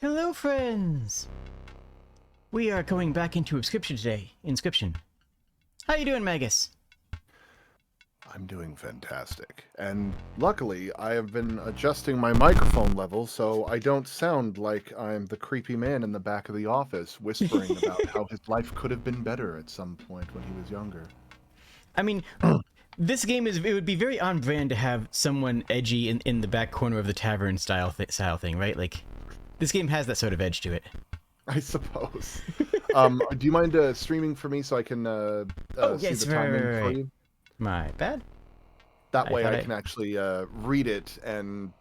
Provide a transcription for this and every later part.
Hello, friends! We are going back into Inscryption today. Inscryption. How you doing, Magus? I'm doing fantastic. And luckily, I have been adjusting my microphone level so I don't sound like I'm the creepy man in the back of the office whispering about how his life could have been better at some point when he was younger. I mean, this game it would be very on brand to have someone edgy in the back corner of the tavern style thing, right? Like, this game has that sort of edge to it. I suppose. Do you mind streaming for me so I can see yes, the timing for right. you? My bad. That way I can actually read it and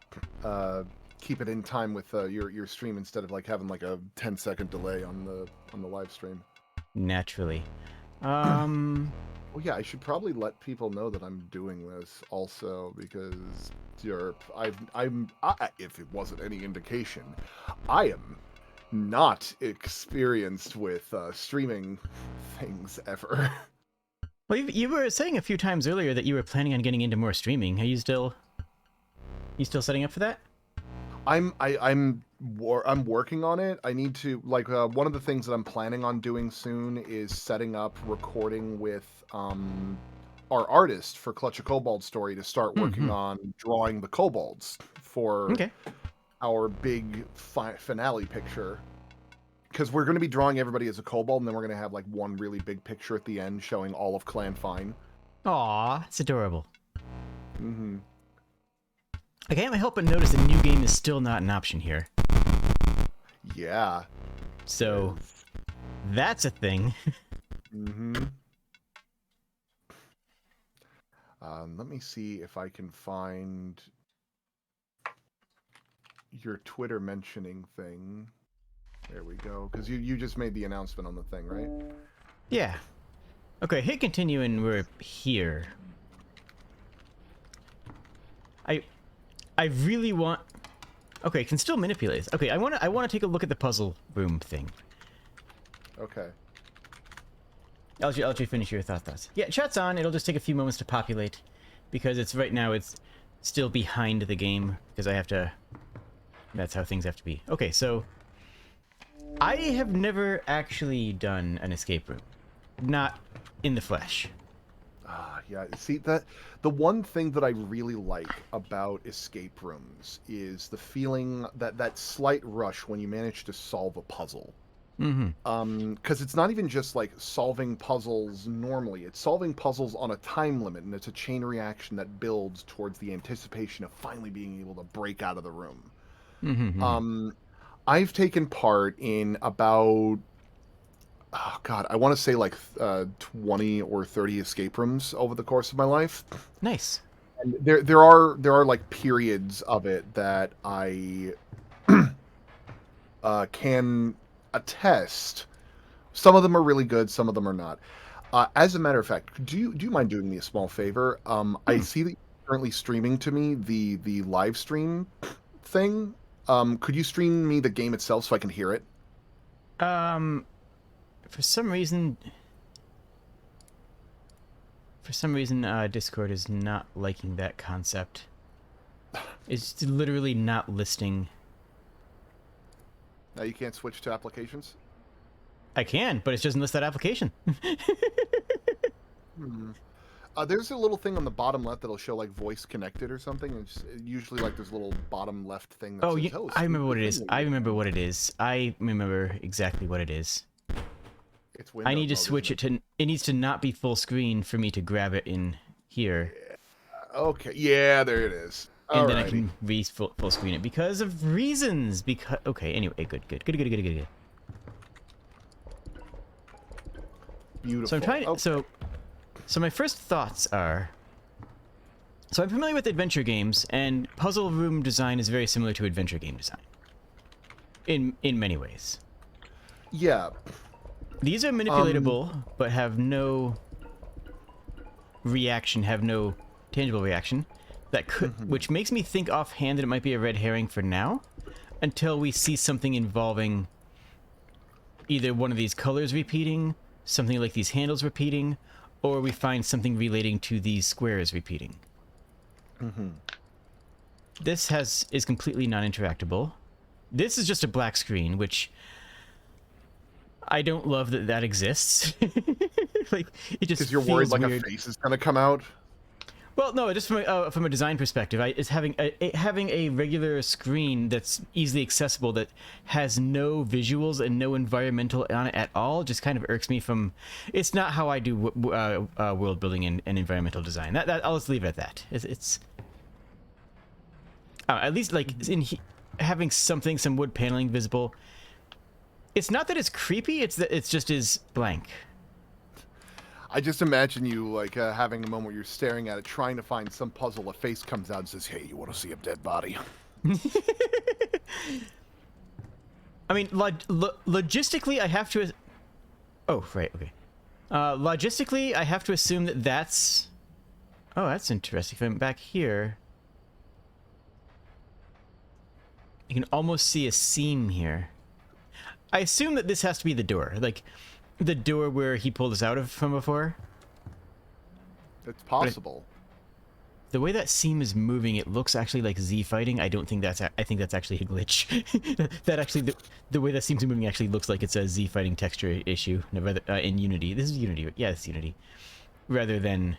keep it in time with your stream instead of like having like a 10-second delay on the live stream. Naturally. Well, yeah, I should probably let people know that I'm doing this also because if it wasn't any indication, I am not experienced with streaming things ever. Well, you were saying a few times earlier that you were planning on getting into more streaming. Are you still setting up for that? I'm working on it. I need to one of the things that I'm planning on doing soon is setting up recording with our artist for Clutch a Kobold Story to start working on drawing the kobolds for our big finale picture. Because we're going to be drawing everybody as a kobold, and then we're going to have like one really big picture at the end showing all of Clan Fine. Aw, it's adorable. Mm-hmm. I can't help but notice the new game is still not an option here. Yeah. So, that's a thing. Mm-hmm. Let me see if I can find your Twitter mentioning thing. There we go. Because you just made the announcement on the thing, right? Yeah. Okay, hit continue and we're here. I really want... Okay, can still manipulate this. Okay, I want to take a look at the puzzle room thing. Okay. I'll let you finish your thoughts. Yeah, chat's on. It'll just take a few moments to populate. Because right now it's still behind the game. Because I have to... That's how things have to be. Okay, so... I have never actually done an escape room. Not in the flesh. Yeah, see, the one thing that I really like about escape rooms is the feeling that slight rush when you manage to solve a puzzle. Because it's not even just like solving puzzles normally, it's solving puzzles on a time limit, and it's a chain reaction that builds towards the anticipation of finally being able to break out of the room. I've taken part in about, oh God, I want to say like 20 or 30 escape rooms over the course of my life. Nice. And there are like periods of it that I can attest. Some of them are really good, some of them are not. As a matter of fact, do you mind doing me a small favor? I see that you're currently streaming to me the live stream thing. Could you stream me the game itself so I can hear it? For some reason, Discord is not liking that concept. It's literally not listing. Now you can't switch to applications? I can, but it doesn't list that application. There's a little thing on the bottom left that'll show like voice connected or something. It's usually like this little bottom left thing that says, I remember what it is. I remember exactly what it is. It's window I need to mode, switch it to... It needs to not be full screen for me to grab it in here. Yeah. Okay, yeah, there it is. And then I can full screen it because of reasons. Okay, anyway, good. Beautiful. So I'm trying to... So my first thoughts are... So I'm familiar with adventure games, and puzzle room design is very similar to adventure game design. In many ways. Yeah. These are manipulatable, but have no reaction, have no tangible reaction. That could, which makes me think offhand that it might be a red herring for now, until we see something involving either one of these colors repeating, something like these handles repeating, or we find something relating to these squares repeating. This is completely non-interactable. This is just a black screen, which I don't love that exists. Like, it just Because you're worried feels like weird. a face is gonna come out. Well, no, just from a design perspective, it's having a regular screen that's easily accessible that has no visuals and no environmental on it at all. Just kind of irks me. It's not how I do world building and environmental design. That I'll just leave it at that. It's at least like having some wood paneling visible. It's not that it's creepy. It's that it's just is blank. I just imagine you like having a moment where you're staring at it, trying to find some puzzle. A face comes out and says, "Hey, you want to see a dead body?" I mean, logistically, I have to. Oh, right, okay. Logistically, I have to assume that that's. Oh, that's interesting. If I'm back here, you can almost see a seam here. I assume that this has to be the door, like the door where he pulled us out of from before. It's possible. The way that seam is moving, it looks actually like Z fighting. I don't think that's. I think that's actually a glitch. That actually, the way that seam's moving actually looks like it's a Z fighting texture issue. Rather, in Unity, this is Unity. Yeah, it's Unity, rather than.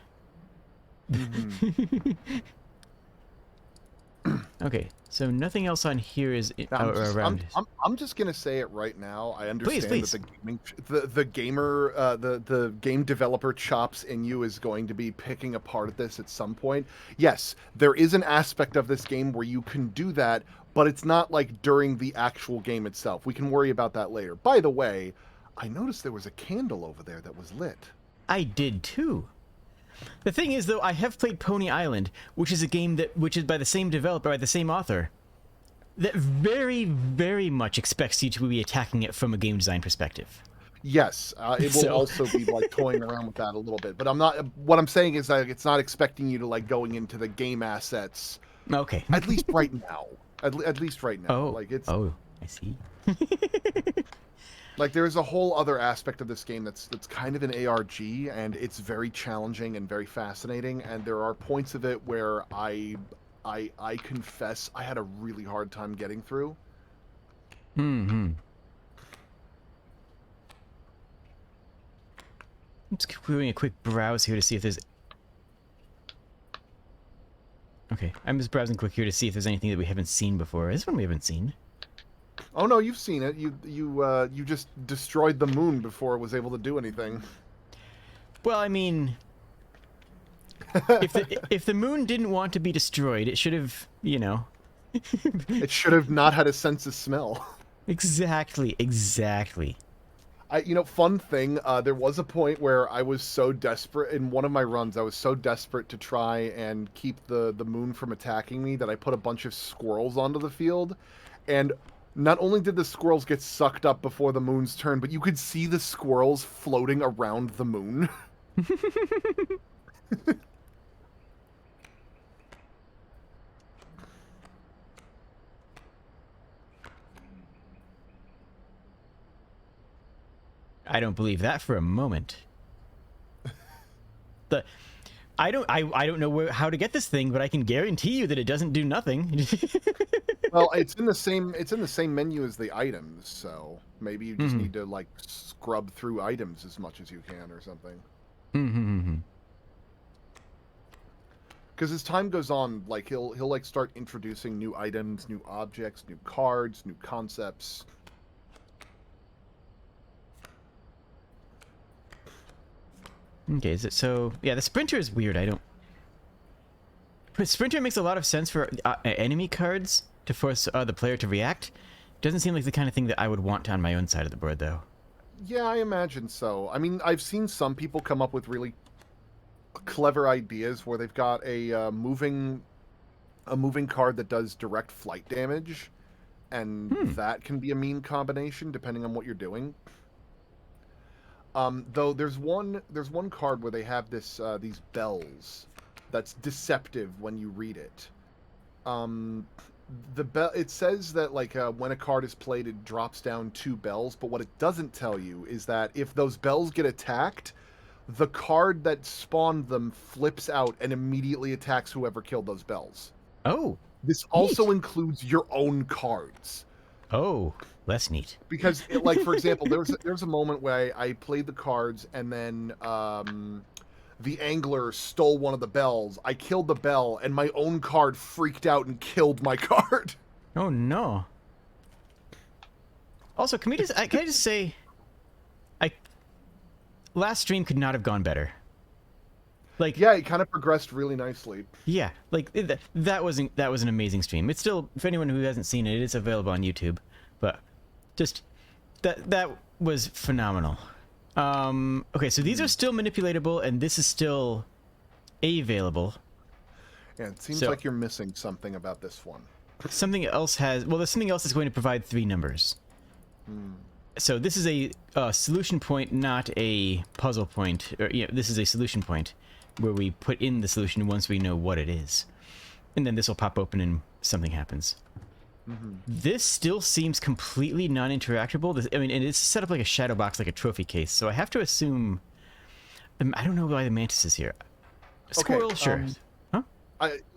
Okay, so nothing else on here is around. I'm just gonna say it right now. I understand Please. that the game developer chops in you is going to be picking apart at this at some point. Yes, there is an aspect of this game where you can do that, but it's not like during the actual game itself. We can worry about that later. By the way, I noticed there was a candle over there that was lit. I did too. The thing is, though, I have played Pony Island, which is a game which is by the same developer, by the same author, that very, very much expects you to be attacking it from a game design perspective. Yes, it will also be like toying around with that a little bit, but I'm not. What I'm saying is that it's not expecting you to like going into the game assets. Okay. At least right now. At least right now. Oh. Like it's. Oh, I see. Like there's a whole other aspect of this game that's kind of an ARG, and it's very challenging and very fascinating. And there are points of it where I confess I had a really hard time getting through. I'm just doing a quick browse here to see if there's. Okay, I'm just browsing quick here to see if there's anything that we haven't seen before. This one we haven't seen. Oh no, you've seen it. You just destroyed the moon before it was able to do anything. Well, I mean, if the moon didn't want to be destroyed, it should have, you know. It should have not had a sense of smell. Exactly. Fun thing, there was a point where I was so desperate in one of my runs. I was so desperate to try and keep the moon from attacking me that I put a bunch of squirrels onto the field, and not only did the squirrels get sucked up before the moon's turn, but you could see the squirrels floating around the moon. I don't believe that for a moment. I don't know how to get this thing, but I can guarantee you that it doesn't do nothing. Well, it's in the same menu as the items, so maybe you just need to like scrub through items as much as you can or something. Because as time goes on, like he'll like start introducing new items, new objects, new cards, new concepts. Okay, is it so? Yeah, the sprinter is weird. But sprinter makes a lot of sense for enemy cards to force the player to react. Doesn't seem like the kind of thing that I would want on my own side of the board, though. Yeah, I imagine so. I mean, I've seen some people come up with really clever ideas where they've got a moving card that does direct flight damage, and that can be a mean combination depending on what you're doing. Though there's one card where they have these bells that's deceptive when you read it. It says that like when a card is played, it drops down 2 bells, but what it doesn't tell you is that if those bells get attacked, the card that spawned them flips out and immediately attacks whoever killed those bells. Oh, this also includes your own cards. Oh, less neat. Because, like, for example, there's a moment where I played the cards, and then the angler stole one of the bells. I killed the bell, and my own card freaked out and killed my card. Oh no. Also, can I just say, last stream could not have gone better. Like, yeah, it kind of progressed really nicely. Yeah, like that was an amazing stream. It's still, for anyone who hasn't seen it, it's available on YouTube. But just that was phenomenal. Okay, so these are still manipulatable, and this is still available. Yeah, it seems like you're missing something about this one. Something else there's something else that's going to provide 3 numbers. So this is a solution point, not a puzzle point. Or, this is a solution point where we put in the solution once we know what it is. And then this will pop open and something happens. This still seems completely non-interactable. I mean, and it's set up like a shadow box, like a trophy case. So I have to assume... I don't know why the mantis is here. Squirrel, okay, sure. Huh?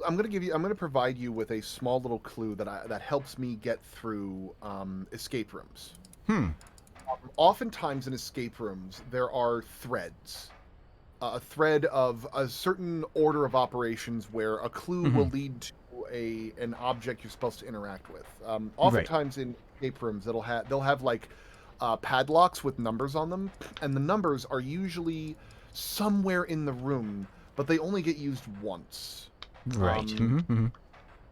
I'm gonna provide you with a small little clue that helps me get through escape rooms. Oftentimes in escape rooms, there are threads. A thread of a certain order of operations where a clue will lead to an object you're supposed to interact with. Oftentimes in escape rooms, they'll have like padlocks with numbers on them, and the numbers are usually somewhere in the room, but they only get used once. Right.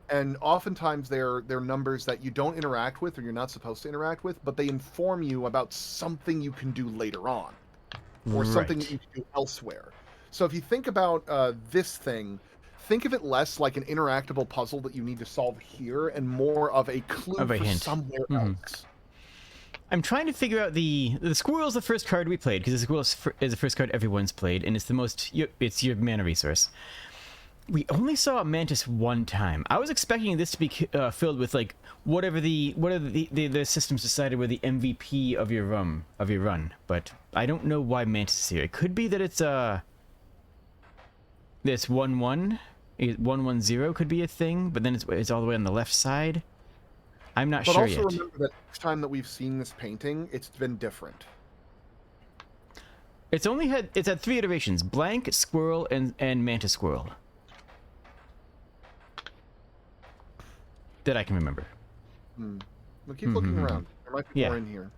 And oftentimes they're numbers that you don't interact with or you're not supposed to interact with, but they inform you about something you can do later on. Or something that you can do elsewhere. So if you think about this thing, think of it less like an interactable puzzle that you need to solve here and more of a clue for somewhere else. I'm trying to figure out the squirrel's the first card we played, because the squirrel is the first card everyone's played, and it's the most, it's your mana resource. We only saw a mantis one time. I was expecting this to be filled with like whatever the systems decided were the MVP of your run, but I don't know why mantis is here. It could be that it's this 1-1 could be a thing, but then it's all the way on the left side. I'm not sure yet. But also remember that each time that we've seen this painting, it's been different. It's had 3 iterations: blank, squirrel, and mantis squirrel. That I can remember. We'll keep looking around. There might be more in here.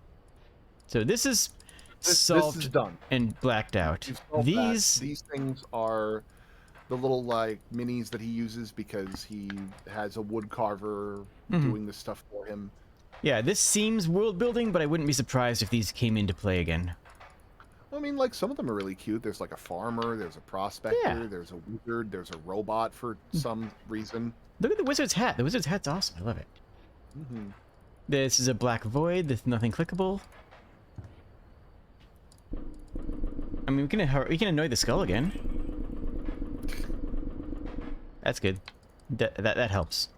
So this is solved this is done. And blacked out. These things are the little like minis that he uses because he has a wood carver doing this stuff for him. Yeah, this seems world building, but I wouldn't be surprised if these came into play again. Well, I mean, like, some of them are really cute. There's like a farmer, there's a prospector, there's a wizard, there's a robot for some reason. Look at the wizard's hat. The wizard's hat's awesome. I love it. This is a black void. There's nothing clickable. I mean, we can annoy the skull again. That's good. That helps.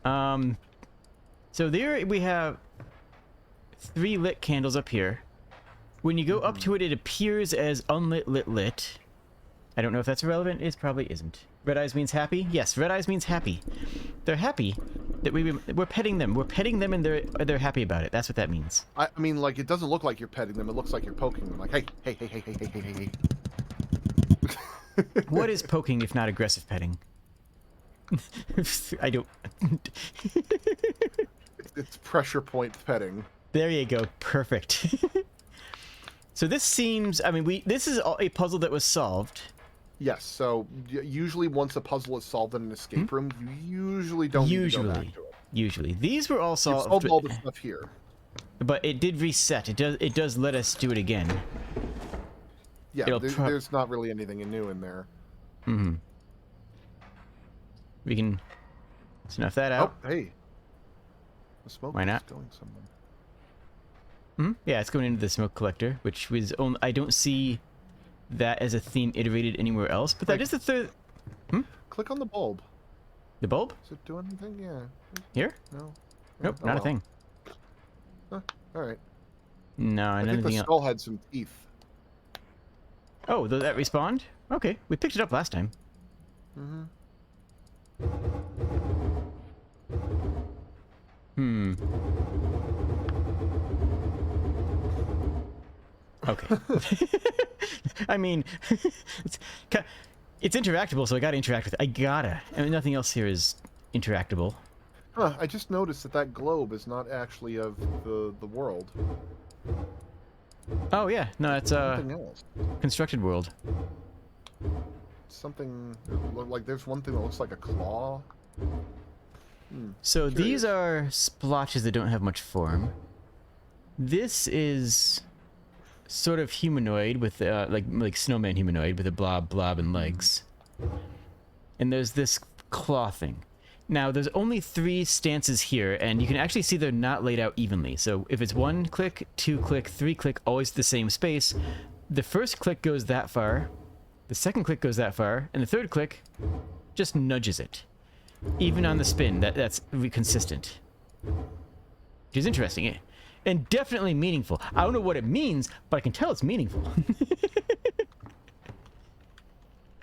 So there we have 3 lit candles up here. When you go up to it, it appears as unlit, lit, lit. I don't know if that's relevant. It probably isn't. Red eyes means happy? Yes, red eyes means happy. They're happy that we're petting them. We're petting them and they're happy about it. That's what that means. I mean, like, it doesn't look like you're petting them. It looks like you're poking them. Like, hey, hey, hey, hey, hey, hey, hey, hey. What is poking if not aggressive petting? I don't... It's pressure point petting. There you go. Perfect. So this seems... I mean, this is a puzzle that was solved. Yes, so usually once a puzzle is solved in an escape room, you usually don't need to go back to it. Usually. These were all solved. You've solved all the stuff here. But it did reset. It does let us do it again. Yeah, there's not really anything new in there. We can snuff that out. Oh, hey. The smoke Why not? is going somewhere. Yeah, it's going into the smoke collector, which was only... I don't see that as a theme iterated anywhere else, but that is the third... Click on the bulb. The bulb? Does it do anything? Yeah. Here? No. Nope, not a thing. Huh, alright. No, I think the skull had some teeth. Oh, did that respawned? Okay, we picked it up last time. Okay. I mean, it's interactable, so I gotta interact with it. I gotta. I mean, nothing else here is interactable. Huh, I just noticed that that globe is not actually of the world. Oh yeah, no, it's Something else. constructed world. Something like there's one thing that looks like a claw. So Curious. these are splotches that don't have much form. This is sort of humanoid with like snowman humanoid with a blob and legs. And there's this claw thing. Now there's only 3 stances here, and you can actually see they're not laid out evenly. So if it's 1 click, 2 click, 3 click, always the same space, the first click goes that far, the second click goes that far, and the third click just nudges it. Even on the spin, that's consistent. Which is interesting. And definitely meaningful. I don't know what it means, but I can tell it's meaningful.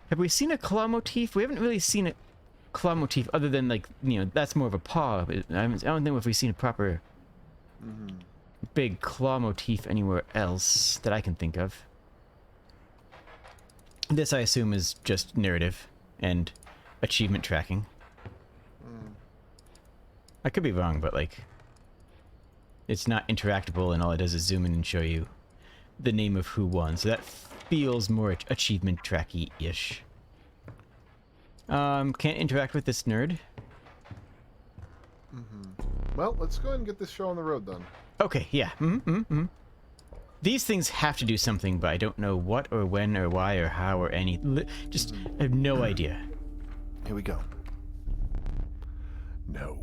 Have we seen a claw motif? We haven't really seen a claw motif other than, like, you know, that's more of a paw. I don't know if we've seen a proper big claw motif anywhere else that I can think of. This, I assume, is just narrative and achievement tracking. I could be wrong, but, like, it's not interactable, and all it does is zoom in and show you the name of who won. So that feels more achievement tracky-ish. Can't interact with this nerd. Well, let's go ahead and get this show on the road then. Okay, yeah. These things have to do something, but I don't know what or when or why or how or any. Just, I have no idea. Here we go. No,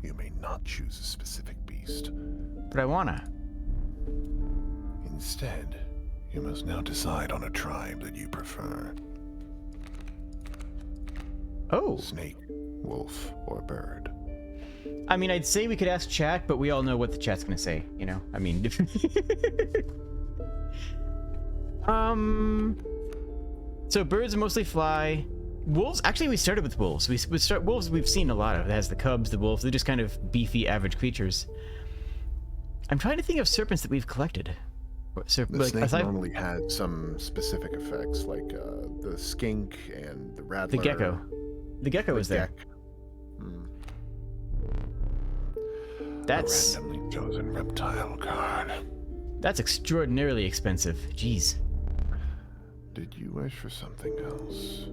you may not choose a specific beast. But I wanna. Instead, you must now decide on a tribe that you prefer. Oh. Snake, wolf, or bird. I mean, I'd say we could ask chat, but we all know what the chat's gonna say, you know? I mean... So birds mostly fly. Wolves? Actually, we started with wolves. Wolves we've seen a lot of. It has the cubs, the wolves. They're just kind of beefy, average creatures. I'm trying to think of serpents that we've collected. The snake normally has some specific effects, like the skink and the rattler. The gecko. The gecko is there. That's... A randomly chosen reptile card. That's extraordinarily expensive. Jeez. Did you wish for something else?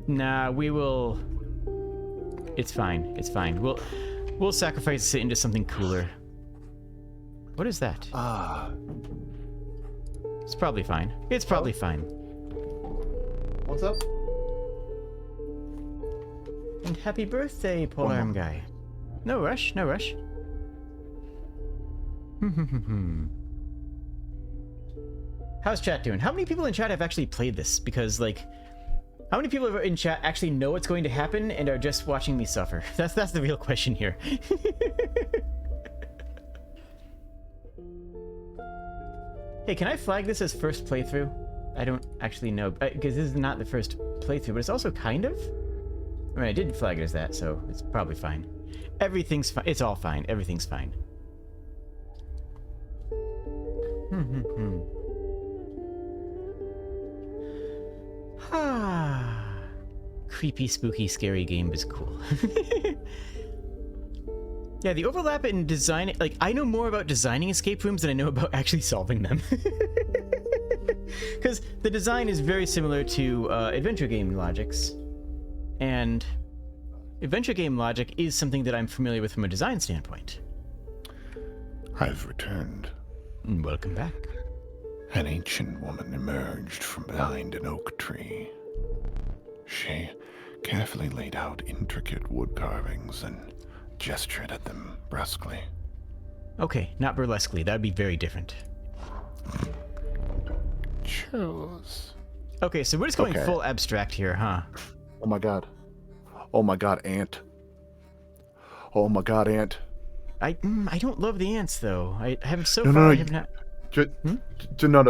Nah, we will... It's fine. It's fine. We'll sacrifice it into something cooler. What is that? It's probably fine. It's probably fine. What's up? And happy birthday, polearm guy. No rush, no rush. How's chat doing? How many people in chat have actually played this? Because, like, how many people in chat actually know what's going to happen and are just watching me suffer? That's the real question here. Hey, can I flag this as first playthrough? I don't actually know, because this is not the first playthrough, but it's also kind of? I mean, I did flag it as that, so it's probably fine. Everything's fine. It's all fine. Everything's fine. Creepy, spooky, scary game is cool. Yeah, the overlap in design, like, I know more about designing escape rooms than I know about actually solving them. Because the design is very similar to adventure game logics. And adventure game logic is something that I'm familiar with from a design standpoint. I've returned. Welcome back. An ancient woman emerged from behind an oak tree. She carefully laid out intricate wood carvings and gestured at them brusquely. Okay, not burlesquely. That would be very different. Choose. Okay, so we're just going full abstract here, huh? Oh my god. Oh my god, ant. Oh my god, ant. I don't love the ants though. I haven't so No, far. no, I have not.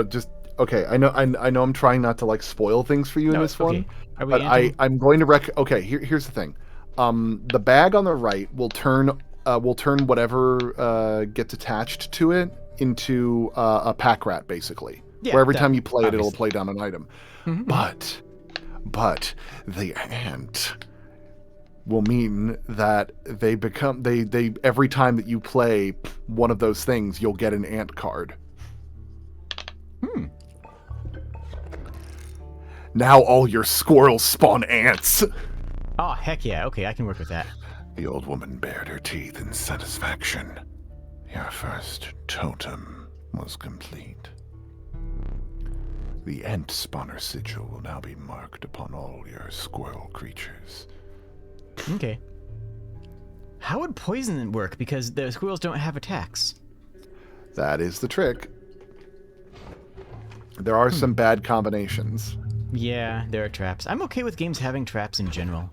Just okay. I know I'm trying not to like spoil things for you in this one, Are we but anting? I'm going to Okay, here's the thing. The bag on the right will turn whatever gets attached to it into a pack rat, basically. Yeah, where every that- time you play it, it'll obviously. play down an item. Mhm. But the ant will mean that they every time that you play one of those things, you'll get an ant card. Hmm. Now all your squirrels spawn ants. Oh, heck yeah. Okay, I can work with that. The old woman bared her teeth in satisfaction. Your first totem was complete. The ant spawner sigil will now be marked upon all your squirrel creatures. Okay. How would poison work? Because the squirrels don't have attacks. That is the trick. There are some bad combinations. Yeah, there are traps. I'm okay with games having traps in general.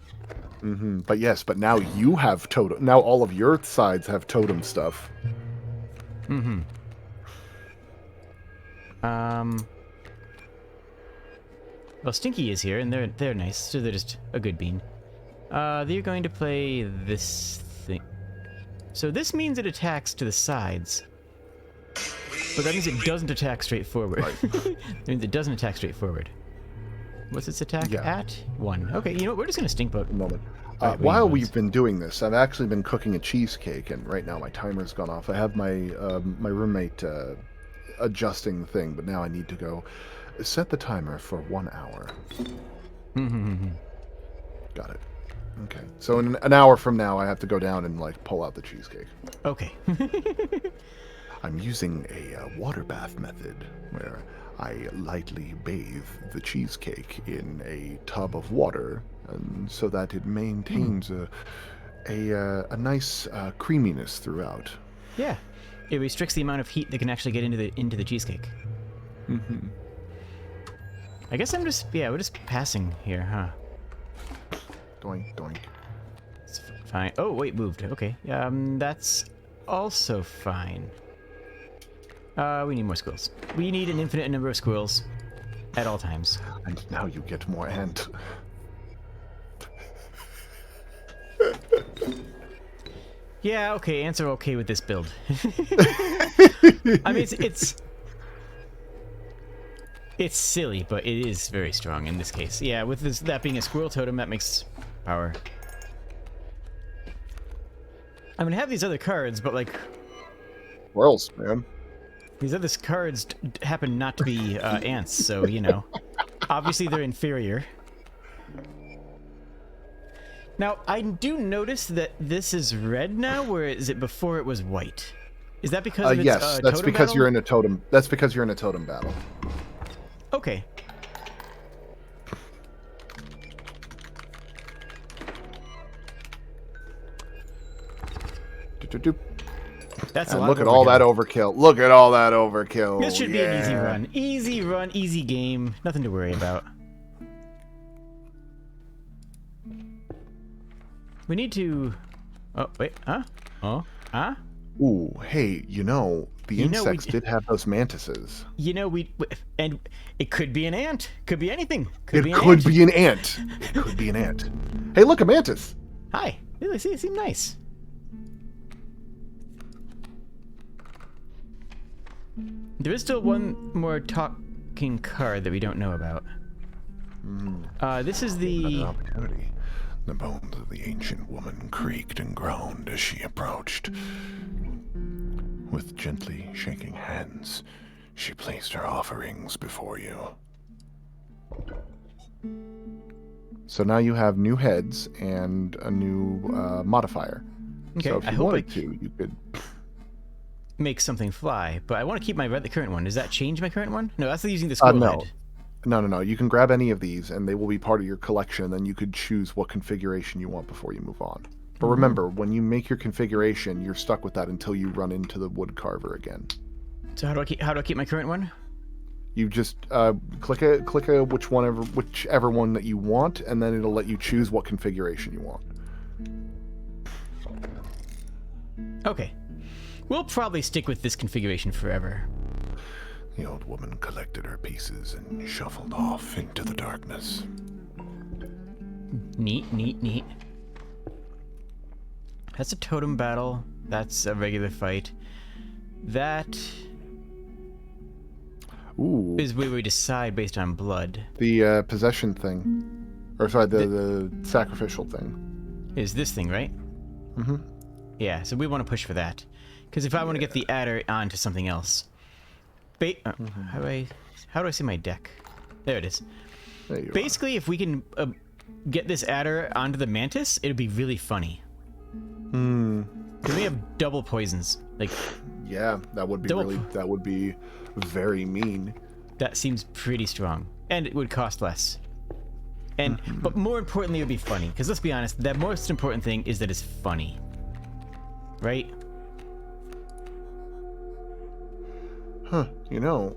But yes, but now you have totem. Now all of your sides have totem stuff. Well, Stinky is here, and they're nice, so they're just a good bean. They're going to play this thing. So this means it attacks to the sides. But that means it doesn't attack straight forward. Right. That means it doesn't attack straight forward. What's its attack at? 1. Okay, you know what? We're just going to stink boat. A moment. Right, While wings. we've been doing this, I've actually been cooking a cheesecake, and right now my timer's gone off. I have my my roommate adjusting the thing, but now I need to go set the timer for 1 hour. Got it. Okay. So in an hour from now, I have to go down and like pull out the cheesecake. Okay. I'm using a water bath method where I lightly bathe the cheesecake in a tub of water, and so that it maintains a nice creaminess throughout. Yeah. It restricts the amount of heat that can actually get into the cheesecake. I guess we're just passing here, huh? Doink, doink. It's fine. Oh, wait, moved. Okay. That's also fine. We need more squirrels. We need an infinite number of squirrels at all times. And now you get more ant. Yeah, okay, ants are okay with this build. I mean, it's silly, but it is very strong in this case. Yeah, with that being a squirrel totem, that makes power. I'm gonna have these other cards, but like Squirrels, man. these other cards happen not to be ants, so you know, obviously they're inferior. Now, I do notice that this is red now, where is it before it was white? Is that because of its Yes, that's totem because battle? you're in a totem. That's because you're in a totem battle. Okay. Doop-doop-doop. That's a And lot look of at all overkill. that overkill. Look at all that overkill. This should be an easy Yeah. run. Easy run, easy game. Nothing to worry about. We need to... Oh, wait. Huh? Oh? Huh? Ooh, hey, the You know, insects we- did have those mantises. You know, and it could be an ant. Could be anything. Could It be an could ant. be an ant. It could be an ant. Hey, look, a mantis. Hi. They seem nice. There is still one more talking card that we don't know about. This is Another the... opportunity. The bones of the ancient woman creaked and groaned as she approached. With gently shaking hands, she placed her offerings before you. So now you have new heads and a new modifier. Okay, So if I you hope wanted to, you could... make something fly, but I want to keep the current one. Does that change my current one? No, that's using the squirrel no. head. No. You can grab any of these, and they will be part of your collection. Then you could choose what configuration you want before you move on. But remember, when you make your configuration, you're stuck with that until you run into the wood carver again. So how do I keep my current one? You just click whichever one that you want, and then it'll let you choose what configuration you want. Okay. We'll probably stick with this configuration forever. The old woman collected her pieces and shuffled off into the darkness. Neat. That's a totem battle. That's a regular fight. That... Ooh. is where we decide based on blood. The possession thing. Or sorry, the sacrificial thing. Is this thing, right? Mm-hmm. Yeah, so we want to push for that. Because if I want to get the adder onto something else... how do I see my deck? There it is. There you Basically, if we can get this adder onto the mantis, it'd be really funny. Hmm. Because we have double poisons. Like, yeah, that would be that would be very mean. that seems pretty strong. And it would cost less. And but more importantly, it would be funny. Because let's be honest, the most important thing is that it's funny. Right? Huh, you know.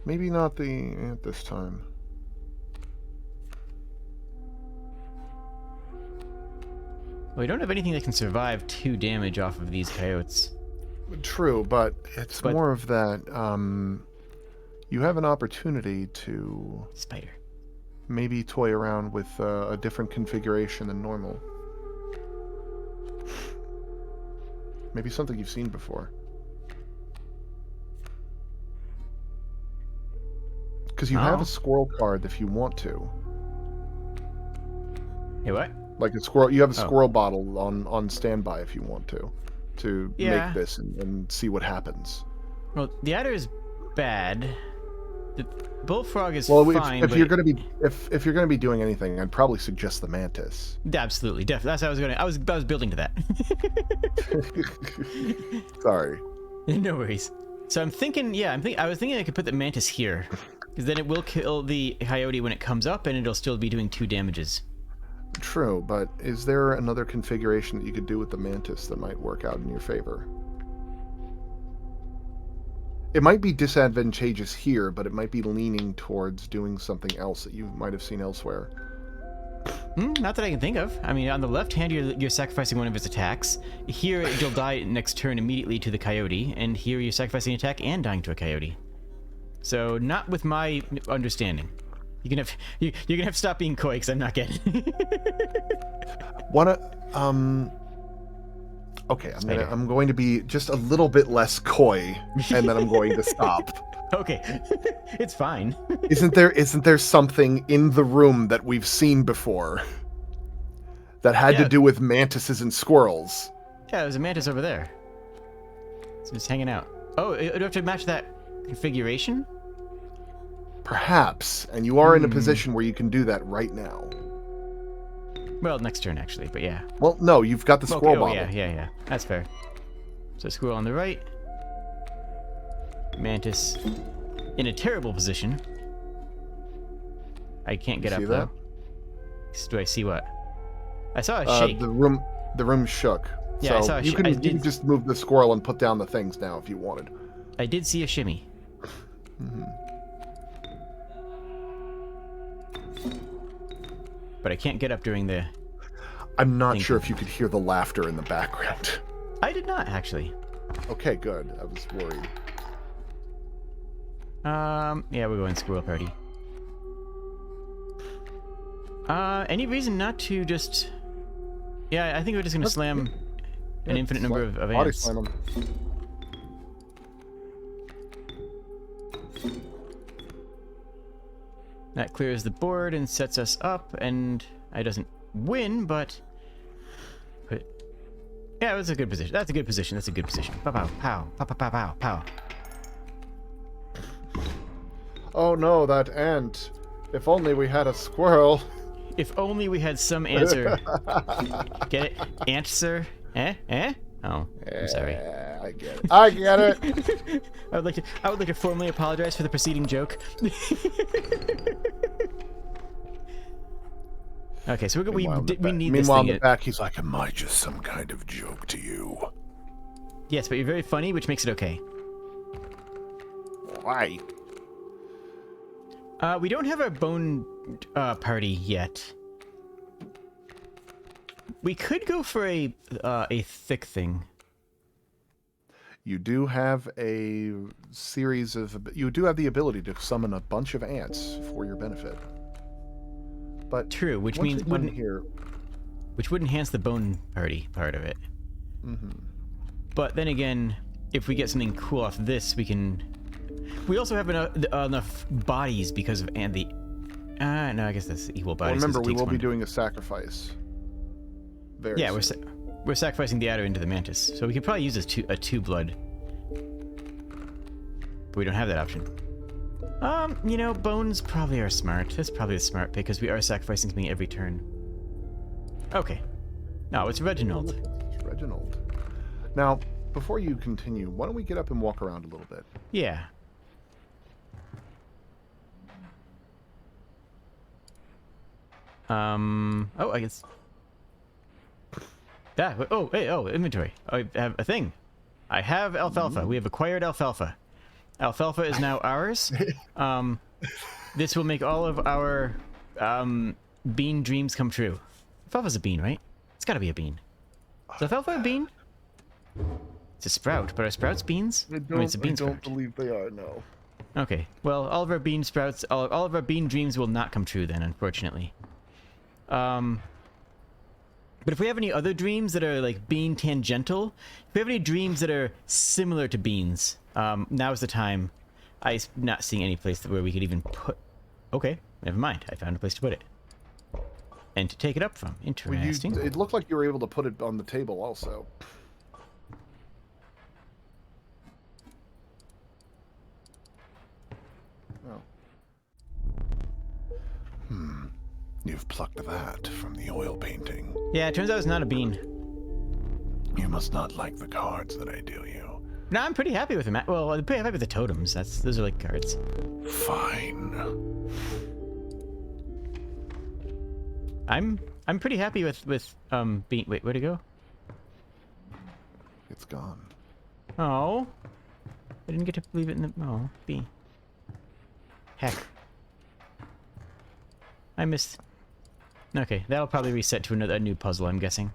Maybe not the ant this time. Well, we don't have anything that can survive 2 damage off of these coyotes. True, but it's more of that, you have an opportunity to... Spider. Maybe toy around with a different configuration than normal. Maybe something you've seen before. Because you have a squirrel card if you want to. Hey, what? Like a squirrel, you have a squirrel bottle on standby if you want to make this and see what happens. Well, the adder is bad. The bullfrog is fine. If you're gonna be doing anything, I'd probably suggest the mantis. Absolutely, definitely. That's what I was gonna. I was building to that. Sorry. No worries. So I'm thinking, I was thinking I could put the mantis here, because then it will kill the coyote when it comes up, and it'll still be doing 2 damages. True, but is there another configuration that you could do with the mantis that might work out in your favor? It might be disadvantageous here, but it might be leaning towards doing something else that you might have seen elsewhere. Not that I can think of. I mean, on the left hand, you're sacrificing one of its attacks. Here, you'll die next turn immediately to the coyote, and here you're sacrificing an attack and dying to a coyote. So, not with my understanding. You're gonna have to stop being coy, because I'm not getting Okay, I'm going to be just a little bit less coy, and then I'm going to stop. Okay, it's fine. Isn't there something in the room that we've seen before that had to do with mantises and squirrels? Yeah, there's a mantis over there. It's just hanging out. Oh, do I have to match that configuration? Perhaps, and you are in a position where you can do that right now. Well, next turn, actually, but yeah. Well, no, you've got the squirrel bottle. Yeah. That's fair. So squirrel on the right. Mantis in a terrible position. I can't get up, though. Do I see what? I saw a shake. The room shook. Yeah, so I saw a you can just move the squirrel and put down the things now if you wanted. I did see a shimmy. But I can't get up during the... I'm not sure if you could hear the laughter in the background. I did not, actually. Okay, good. I was worried. Yeah, we're going squirrel party. Any reason not to just... Yeah, I think we're just going to slam an infinite number of body ants. slam 'em. That clears the board and sets us up, and I doesn't win, but yeah, that's a good position. That's a good position. That's a good position. Pow, pow, pow, pow, pow, pow, pow. Oh no, that ant. If only we had a squirrel. If only we had some answer. Get it? Answer? Eh? Oh, I'm sorry. I get it. I get it. I would like to formally apologize for the preceding joke. Okay, so we need this thing. Meanwhile, in the back, he's like, "Am I just some kind of joke to you?" Yes, but you're very funny, which makes it okay. Why? We don't have our bone party yet. We could go for a thick thing. You do have a series of... You do have the ability to summon a bunch of ants for your benefit. But true, which means would enhance the bone party part of it. But then again, if we get something cool off this, we can... We also have enough bodies because of Andy. No, I guess that's equal bodies. Well, remember, we will be doing a sacrifice. Very yeah, soon. we're sacrificing the adder into the mantis, so we could probably use a two blood. But we don't have that option. You know, bones probably are smart. That's probably a smart pick because we are sacrificing something every turn. Okay. No, it's Reginald. It's Reginald. Now, before you continue, why don't we get up and walk around a little bit? Yeah. Oh, I guess. Yeah. Oh, hey, oh, inventory. I have a thing. I have alfalfa. We have acquired alfalfa. Alfalfa is now ours. This will make all of our bean dreams come true. Alfalfa's a bean, right? It's got to be a bean. Is alfalfa a bean? It's a sprout, but are sprouts beans? I It's a bean don't sprout. believe they are, no. Okay, well, all of our bean sprouts, all of our bean dreams will not come true then, unfortunately. But if we have any other dreams that are like bean tangential, if we have any dreams that are similar to beans, now's the time. I'm not seeing any place where we could even put... Okay, never mind. I found a place to put it. And to take it up from. Interesting. It looked like you were able to put it on the table also. Oh. You've plucked that from the oil painting. Yeah, it turns out it's not a bean. You must not like the cards that I deal you. No, I'm pretty happy with them. Well, I'm pretty happy with the totems. Those are like cards. Fine. I'm pretty happy with bean. Wait, where'd it go? It's gone. Oh, I didn't get to leave it in the... Oh, bean. Heck. I missed... Okay, that'll probably reset to a new puzzle, I'm guessing.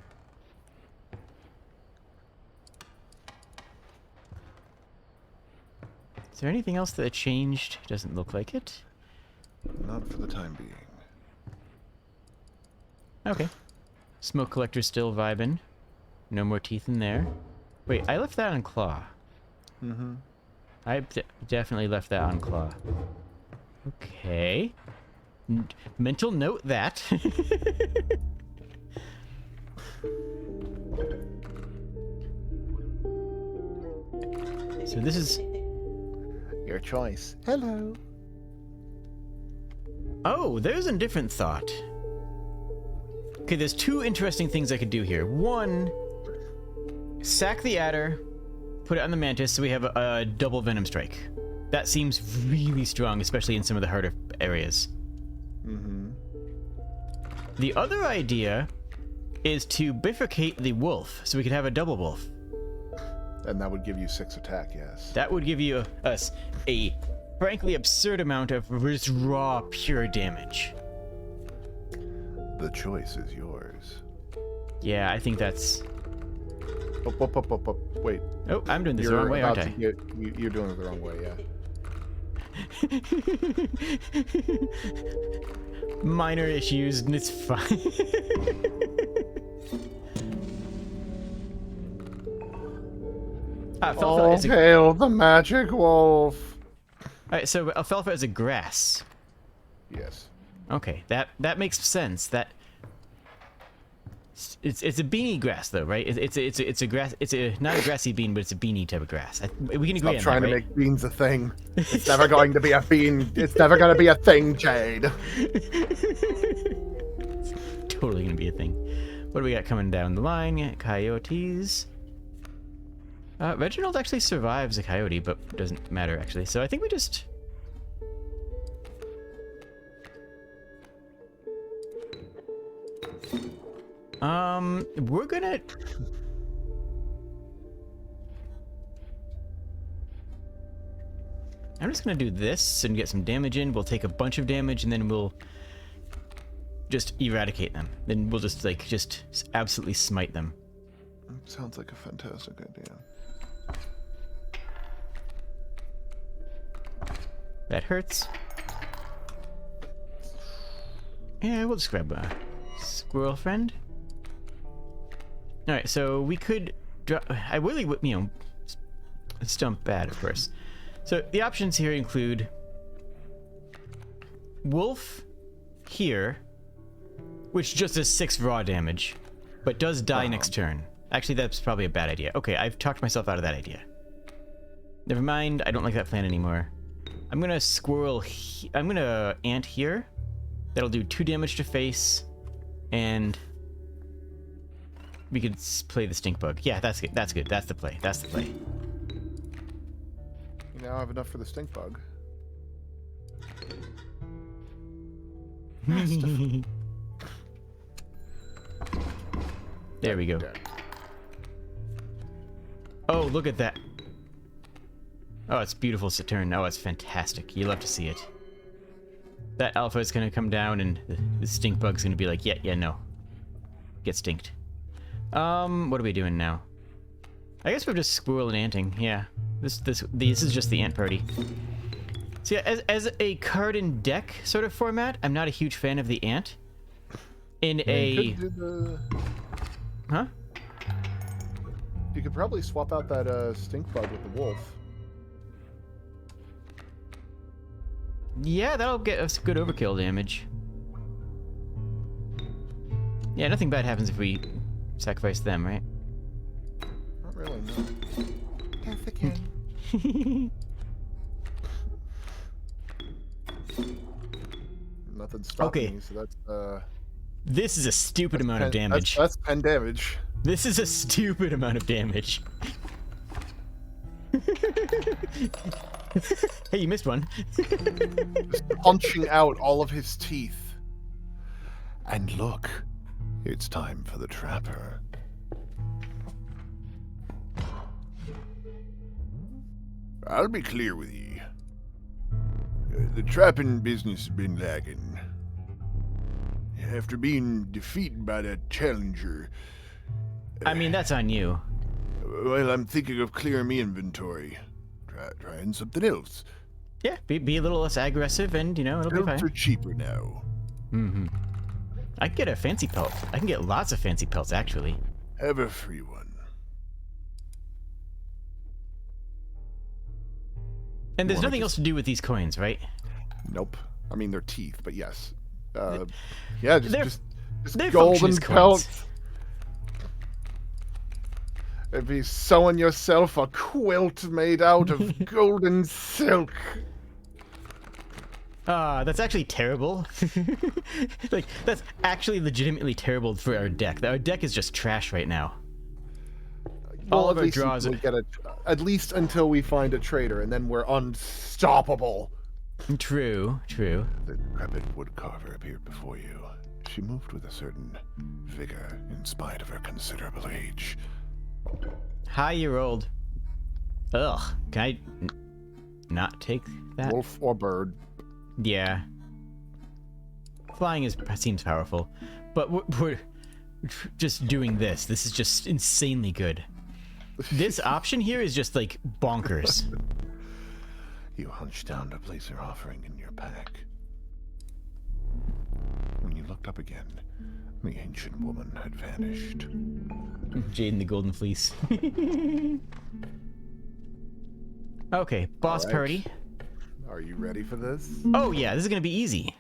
Is there anything else that changed? Doesn't look like it. Not for the time being. Okay. Smoke collector's still vibing. No more teeth in there. Wait, I left that on claw. Mm-hmm. I definitely left that on claw. Okay. Mental note that. So this is... Your choice. Hello. Oh, there's a different thought. Okay, there's two interesting things I could do here. One, sack the adder, put it on the mantis so we have a double venom strike. That seems really strong, especially in some of the harder areas. Mm-hmm. The other idea is to bifurcate the wolf so we could have a double wolf. And that would give you 6 attack, yes. That would give you us a frankly absurd amount of just raw, pure damage. The choice is yours. Yeah, I think that's... Up. Wait. Oh, I'm doing this the wrong way, aren't I? You're doing it the wrong way, yeah. Minor issues, and it's fine. Alfalfa is a... hail the magic wolf! Alright, so alfalfa is a grass. Yes. Okay, that makes sense. That it's a beanie grass though, right? It's a grass. It's not a grassy bean, but it's a beanie type of grass. We can agree on that, Stop trying to right? make beans a thing. It's never going to be a bean. It's never going to be a thing, Jade. It's totally gonna be a thing. What do we got coming down the line? Coyotes. Reginald actually survives a coyote, but doesn't matter actually. So I think we just... we're gonna... I'm just gonna do this and get some damage in. We'll take a bunch of damage and then we'll just eradicate them. Then we'll just absolutely smite them. Sounds like a fantastic idea. That hurts. Yeah, we'll just grab a squirrel friend. Alright, so we could... I really, stump bad, of course. So the options here include Wolf here, which just does 6 raw damage, but does die next turn. Actually, that's probably a bad idea. Okay, I've talked myself out of that idea. Never mind, I don't like that plan anymore. I'm gonna I'm gonna ant here. That'll do 2 damage to face, and we could play the stink bug. Yeah, that's good. That's good. That's the play. That's the play. You now have enough for the stink bug. There we go. Oh, look at that. Oh, it's beautiful, Saturn. Oh, it's fantastic. You love to see it. That alpha is going to come down, and the stink bug's going to be like, yeah, no. Get stinked. What are we doing now? I guess we're just squirrel and anting. Yeah. This is just the ant party. So yeah, as a card and deck sort of format, I'm not a huge fan of the ant. Huh? You could probably swap out that stink bug with the wolf. Yeah, that'll get us good overkill damage. Yeah, nothing bad happens if we sacrifice them, right? Not really, no. Yes, I can. Nothing's stopping me, so that's This is a stupid amount of damage. That's 10 damage. This is a stupid amount of damage. Hey, you missed one. Just punching out all of his teeth. And look, it's time for the trapper. I'll be clear with ye. The trapping business has been lagging. After being defeated by that challenger... I mean, that's on you. Well, I'm thinking of clearing me inventory. Trying something else. Yeah, be a little less aggressive, and, you know, it'll be Pelts fine. are cheaper now. Mm-hmm. I can get a fancy pelt. I can get lots of fancy pelts, actually. Have a free one. And there's nothing else to do with these coins, right? Nope. I mean, they're teeth, but yes. Yeah, just they golden function as pelts. coins. It'd be sewing yourself a quilt made out of golden silk. That's actually terrible. Like, that's actually legitimately terrible for our deck. Our deck is just trash right now. Well, All of our draws... at least until we find a trader, and then we're unstoppable. True. The decrepit woodcarver appeared before you. She moved with a certain vigor in spite of her considerable age. Hi, you're old. Ugh. Can I not take that? Wolf or bird. Yeah. Flying seems powerful, but we're just doing this. This is just insanely good. This option here is just like bonkers. You hunched down to place her offering in your pack. When you looked up again, the ancient woman had vanished. Jade and the Golden Fleece. Okay, boss All right. party. Are you ready for this? Oh yeah, this is gonna be easy.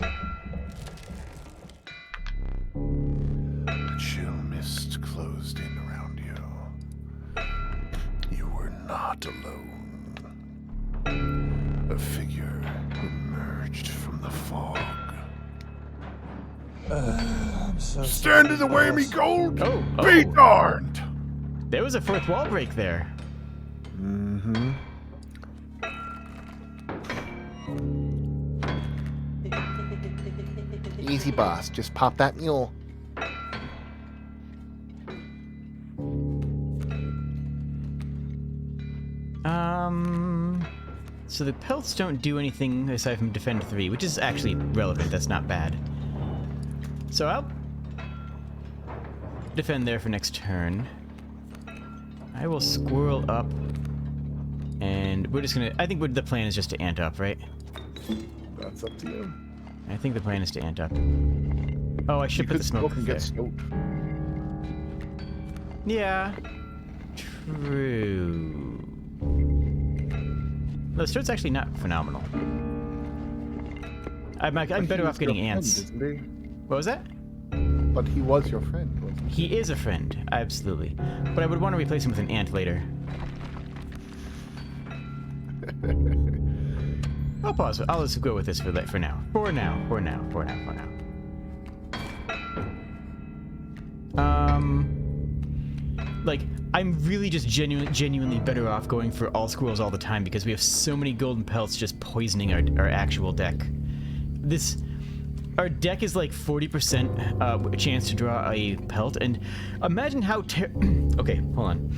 A chill mist closed in around you. You were not alone. A figure emerged from the fog. I'm so Stand in the way of me, gold! Oh, Be darned! There was a fourth wall break there. Mm-hmm. Easy, boss. Just pop that mule. So the pelts don't do anything aside from defend 3, which is actually relevant. That's not bad. So I'll defend there for next turn. I will squirrel up, and we're just gonna... I think the plan is just to ant up, right? That's up to you. I think the plan is to ant up. Oh, I should put the smoke there. Get smoked. Yeah. True. No, the start's actually not phenomenal. I'm better off getting ants. Friend, isn't he? What was that? But he was your friend, wasn't he? He is a friend, absolutely. But I would want to replace him with an ant later. I'll pause. I'll just go with this for now. For now. Like, I'm really just genuinely better off going for all squirrels all the time because we have so many golden pelts just poisoning our actual deck. Our deck is like 40% chance to draw a pelt, and imagine how okay, hold on.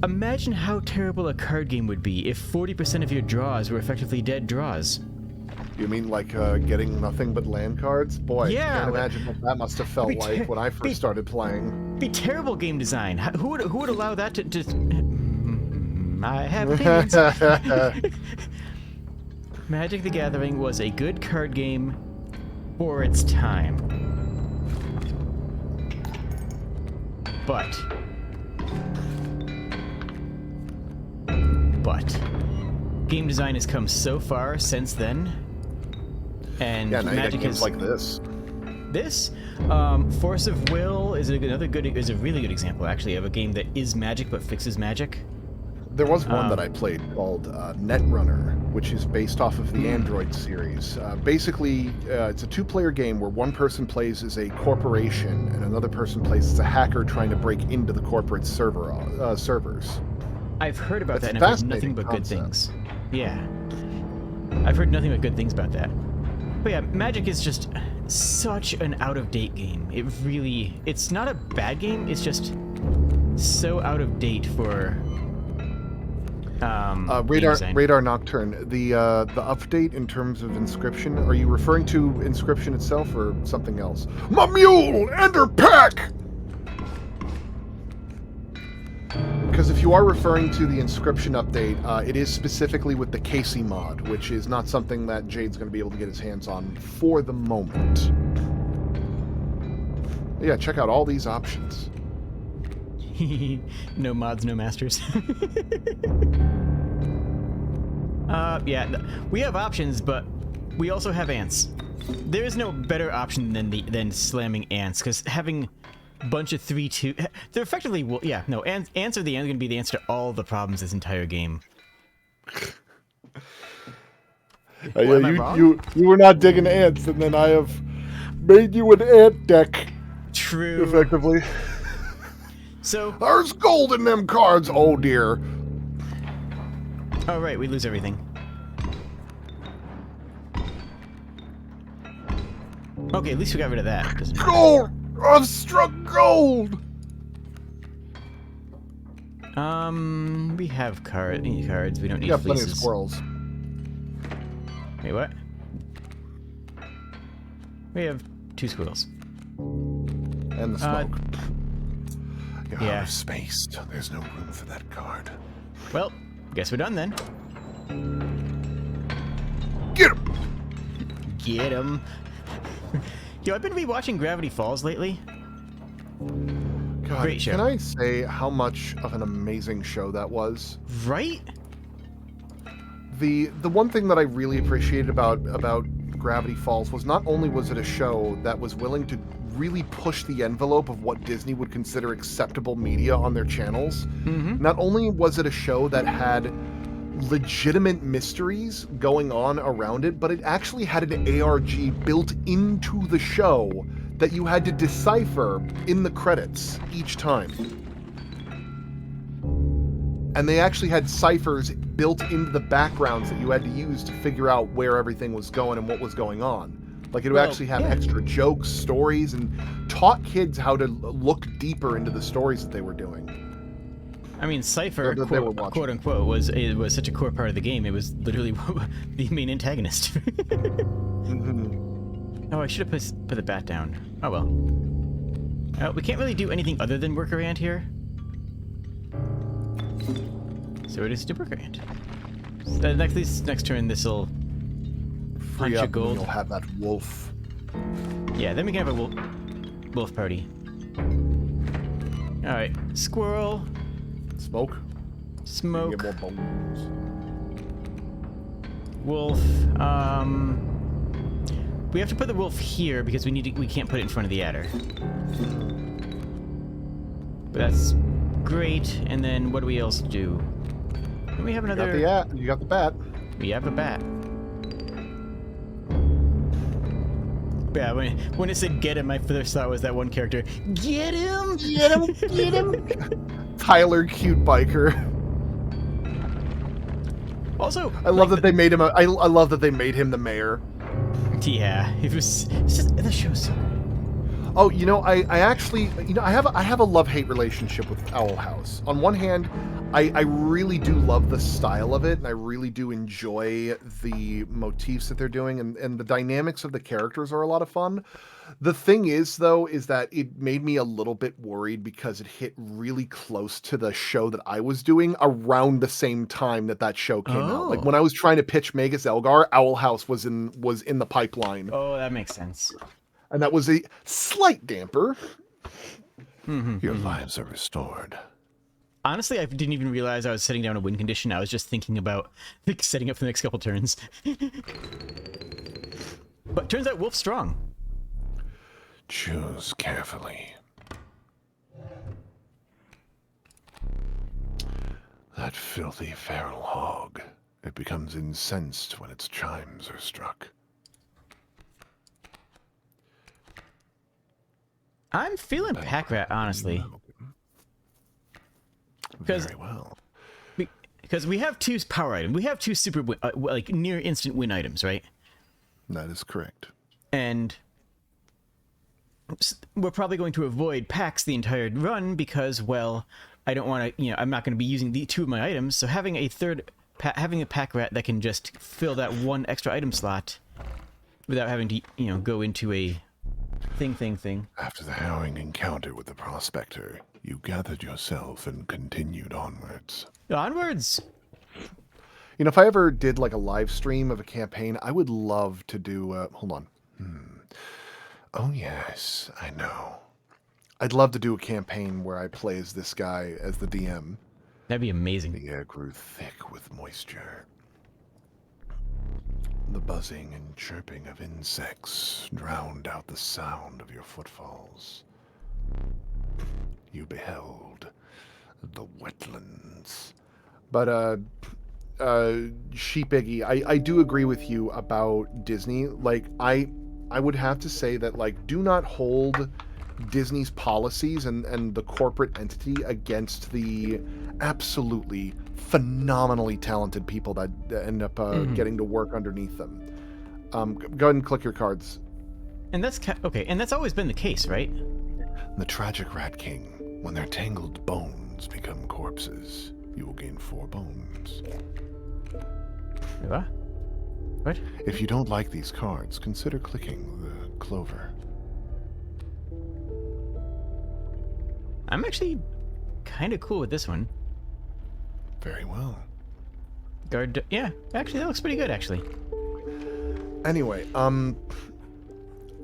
Imagine how terrible a card game would be if 40% of your draws were effectively dead draws. You mean like getting nothing but land cards? Boy, Yeah, I can't imagine what that must have felt like when I first started playing. Be terrible game design. Who would allow that to I have opinions. Magic the Gathering was a good card game for its time. But game design has come so far since then, and Yeah, now you got Magic games is like this. this. Force of Will is a really good example actually of a game that is Magic but fixes Magic. There was one that I played called Netrunner, which is based off of Hmm. the Android series. Basically, it's a two-player game where one person plays as a corporation and another person plays as a hacker trying to break into the corporate servers. I've heard about It's that, a and I've heard nothing fascinating but good concept. things. Yeah. I've heard nothing but good things about that. But yeah, Magic is just such an out-of-date game. It's not a bad game, it's just so out of date for game design. Radar Nocturne, the update in terms of Inscryption, are you referring to Inscryption itself or something else? My mule! Ender pack! Because if you are referring to the Inscryption update, it is specifically with the Casey mod, which is not something that Jade's going to be able to get his hands on for the moment. Yeah, check out all these options. No mods, no masters. Yeah, we have options, but we also have ants. There is no better option than slamming ants, because having a bunch of 3/2, they're effectively, well, yeah, no, ants are going to be the answer to all the problems this entire game. Am I wrong? You were not digging ants, and then I have made you an ant deck, True. effectively. So, There's gold in them cards, oh dear. oh right, we lose everything. Okay, at least we got rid of that. Doesn't matter. Gold! I've struck gold! We have cards. We don't need You got plenty of fleeces. squirrels. Wait, what? We have 2 squirrels. And the smoke. You're Yeah. out of space. There's no room for that card. Well, guess we're done then. Get him! Get 'em. Yo, I've been rewatching Gravity Falls lately. God, Great show. Can I say how much of an amazing show that was? Right? The one thing that I really appreciated about Gravity Falls was not only was it a show that was willing to really push the envelope of what Disney would consider acceptable media on their channels. Mm-hmm. Not only was it a show that had legitimate mysteries going on around it, but it actually had an ARG built into the show that you had to decipher in the credits each time. And they actually had ciphers built into the backgrounds that you had to use to figure out where everything was going and what was going on. Like, it would actually have extra jokes, stories, and taught kids how to look deeper into the stories that they were doing. I mean, Cypher, That they were watching. quote unquote, was such a core part of the game. It was literally the main antagonist. Oh, I should have put the bat down. Oh well. We can't really do anything other than work around here. So it is to work around. So next turn, this will punch Free a up and gold. you'll have that wolf. Yeah, then we can have a wolf party. All right, squirrel. Smoke. Smoke. You get more bones. Wolf. We have to put the wolf here because we can't put it in front of the adder. But that's great. And then what do we else do? And we have another. You got the bat. We have a bat. Yeah, when it said get him, my first thought was that one character. Get him! Get him! Get him! Tyler, cute biker. Also, I love that they made him. I love that they made him the mayor. Yeah, it's just the show's so. Oh, you know, I actually, you know, I have a love-hate relationship with Owl House. On one hand, I really do love the style of it, and I really do enjoy the motifs that they're doing, and the dynamics of the characters are a lot of fun. The thing is, though, is that it made me a little bit worried because it hit really close to the show that I was doing around the same time that show came out. Like when I was trying to pitch Magus Elgar, Owl House was in the pipeline. Oh, that makes sense. And that was a slight damper. Your lives are restored. Honestly, I didn't even realize I was setting down a win condition. I was just thinking about setting up for the next couple turns. But turns out Wolf's strong. Choose carefully. That filthy feral hog. It becomes incensed when its chimes are struck. I'm feeling pack rat, honestly. Very well. Because we have two power items. We have two super like near instant win items, right? That is correct. And we're probably going to avoid packs the entire run because, well, I don't want to, I'm not going to be using the two of my items. So having a having a pack rat that can just fill that one extra item slot without having to, go into a thing. After the harrowing encounter with the prospector, you gathered yourself and continued onwards. Onwards! If I ever did like a live stream of a campaign, I would love to do, hold on. Oh yes, I know. I'd love to do a campaign where I play as this guy as the DM. That'd be amazing. The air grew thick with moisture. The buzzing and chirping of insects drowned out the sound of your footfalls. You beheld the wetlands. But, Sheep Iggy, I do agree with you about Disney. Like, I would have to say that, like, do not hold Disney's policies and the corporate entity against the absolutely phenomenally talented people that end up getting to work underneath them. Go ahead and click your cards. And that's okay, and that's always been the case, right? The tragic Rat King, when their tangled bones become corpses, you will gain 4 bones. What? If you don't like these cards, consider clicking the clover. I'm actually kind of cool with this one. Very well. Guard, yeah, actually that looks pretty good, actually. Anyway, I'm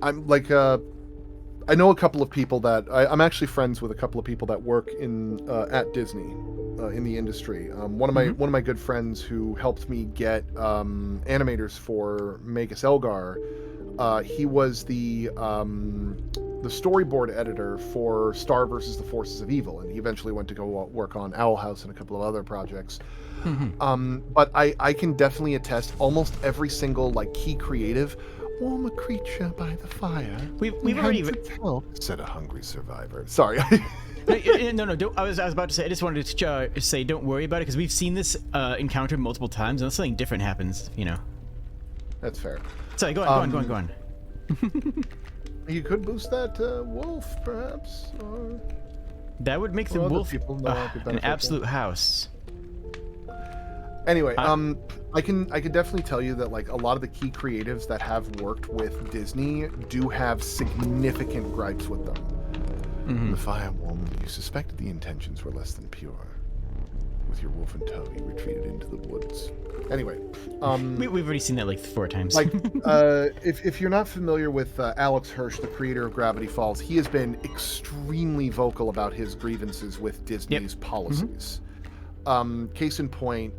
like, I know a couple of people that I'm actually friends with a couple of people that work in at Disney in the industry. One of my good friends who helped me get animators for Magus Elgar. He was the storyboard editor for Star vs. the Forces of Evil, and he eventually went to go work on Owl House and a couple of other projects. But I can definitely attest almost every single like key creative. Warm a creature by the fire. We've already said a hungry survivor. Sorry. No. I was about to say. I just wanted to say, don't worry about it, because we've seen this encounter multiple times, and something different happens. That's fair. Sorry, go on. You could boost that wolf, perhaps. Or that would make the wolf an absolute house. Anyway, I can definitely tell you that like a lot of the key creatives that have worked with Disney do have significant gripes with them. The firewoman, you suspected the intentions were less than pure. With your wolf in tow, you retreated into the woods. Anyway, we've already seen that like 4 times. like, if you're not familiar with Alex Hirsch, the creator of Gravity Falls, he has been extremely vocal about his grievances with Disney's policies. Case in point,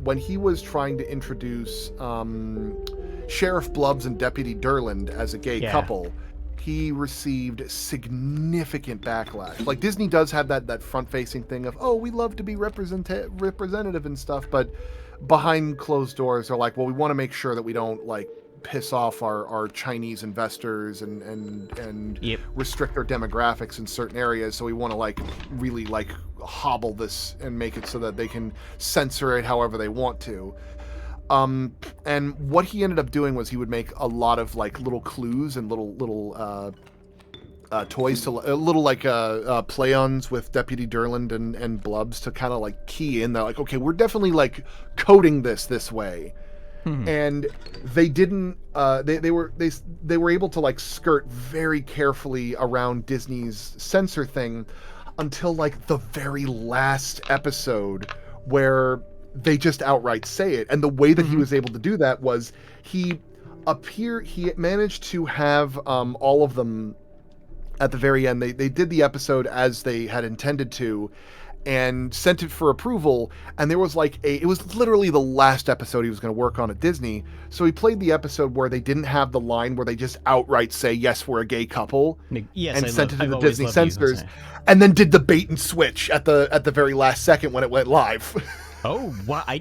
when he was trying to introduce Sheriff Blubbs and Deputy Durland as a gay couple, he received significant backlash. Like, Disney does have that front-facing thing of, oh, we love to be representative and stuff, but behind closed doors, they're like, well, we want to make sure that we don't, like, piss off our Chinese investors and restrict our demographics in certain areas, so we want to, like, really, like, hobble this and make it so that they can censor it however they want to. And what he ended up doing was he would make a lot of like little clues and little toys to little like play-ons with Deputy Durland and Blubbs to kind of like key in. They're like, okay, we're definitely like coding this way. And they didn't. They were able to like skirt very carefully around Disney's censor thing until like the very last episode where they just outright say it. And the way that he was able to do that was he managed to have all of them at the very end. They did the episode as they had intended to and sent it for approval. And there was like it was literally the last episode he was going to work on at Disney. So he played the episode where they didn't have the line where they just outright say, yes, we're a gay couple. Yes, and sent it to the Disney censors. And then did the bait and switch at the very last second when it went live. Oh, wow. I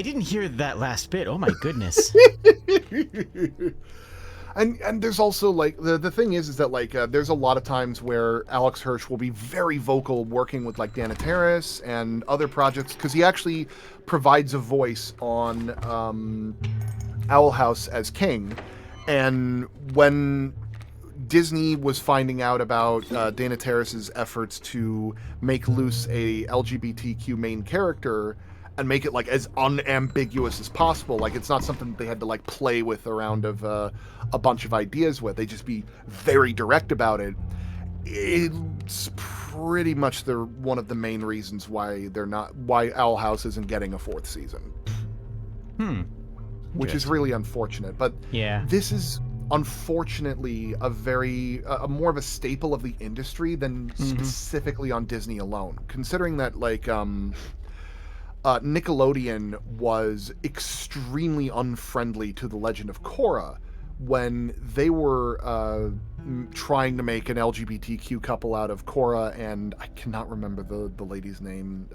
didn't hear that last bit. Oh my goodness. And there's also like the thing is that like there's a lot of times where Alex Hirsch will be very vocal working with like Dana Terrace and other projects because he actually provides a voice on Owl House as King. And when Disney was finding out about Dana Terrace's efforts to make Luce a LGBTQ main character and make it like as unambiguous as possible, like it's not something that they had to like play with around of a bunch of ideas with. They just be very direct about it. It's pretty much one of the main reasons why Owl House isn't getting a 4th season. Which is really unfortunate. But this is unfortunately a more of a staple of the industry than specifically on Disney alone, considering that like Nickelodeon was extremely unfriendly to the Legend of Korra when they were trying to make an LGBTQ couple out of Korra and I cannot remember the lady's name.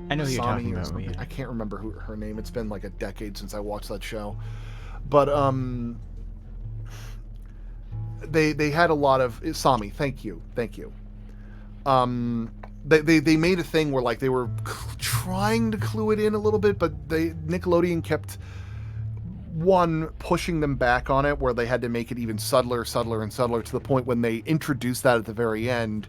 I know who you're talking about. I can't remember her name. It's been like a decade since I watched that show. But they had a lot of Sami. Thank you. They made a thing where like they were trying to clue it in a little bit, but Nickelodeon kept pushing them back on it, where they had to make it even subtler to the point when they introduced that at the very end.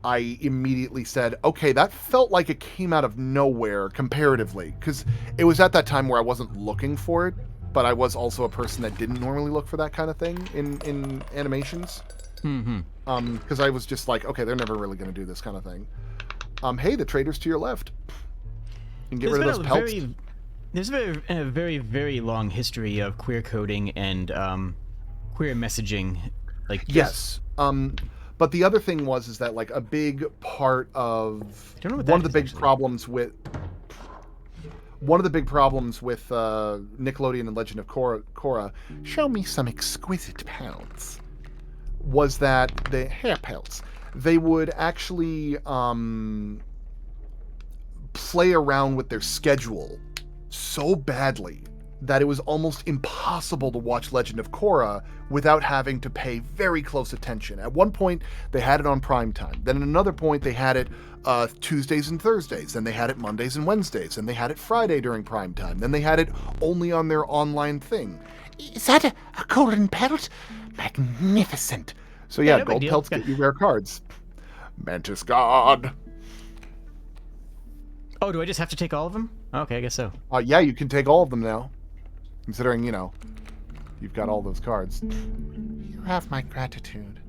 I immediately said, okay, that felt like it came out of nowhere comparatively, because it was at that time where I wasn't looking for it, but I was also a person that didn't normally look for that kind of thing in animations. Because I was just like, okay, they're never really going to do this kind of thing. Hey, the traders to your left. And get rid of those pelts. There's a very, very long history of queer coding and queer messaging. Like yes. But the other thing is that like a big part of one of the big problems with Nickelodeon and Legend of Korra, show me some exquisite pelts, was that the hair pelts, they would actually play around with their schedule so badly that it was almost impossible to watch Legend of Korra without having to pay very close attention. At one point, they had it on prime time. Then at another point, they had it Tuesdays and Thursdays. Then they had it Mondays and Wednesdays. Then they had it Friday during prime time. Then they had it only on their online thing. Is that a golden pelt? Magnificent. So yeah, gold pelts get you rare cards. Mantis God. Oh, do I just have to take all of them? Okay, I guess so. Yeah, you can take all of them now. Considering, you've got all those cards. You have my gratitude.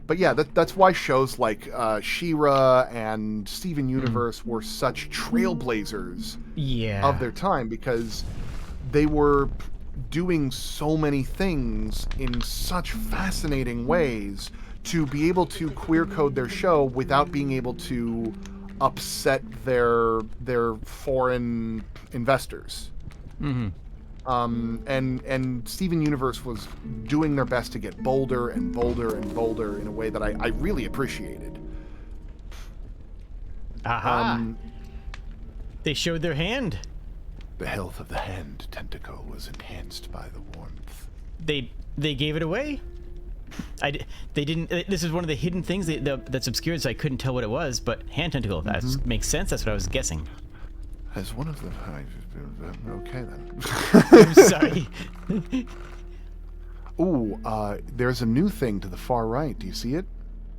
but yeah, that's why shows like She-Ra and Steven Universe were such trailblazers Yeah. of their time, because they were doing so many things in such fascinating ways to be able to queer code their show without being able to upset their foreign investors. And Steven Universe was doing their best to get bolder and bolder and bolder in a way that I really appreciated. Aha! They showed their hand. The health of the hand tentacle was enhanced by the warmth. They gave it away. They didn't. This is one of the hidden things that's obscured, so I couldn't tell what it was. But hand tentacle, that makes sense. That's what I was guessing. As one of them, okay then. I'm sorry. Ooh, there's a new thing to the far right. Do you see it?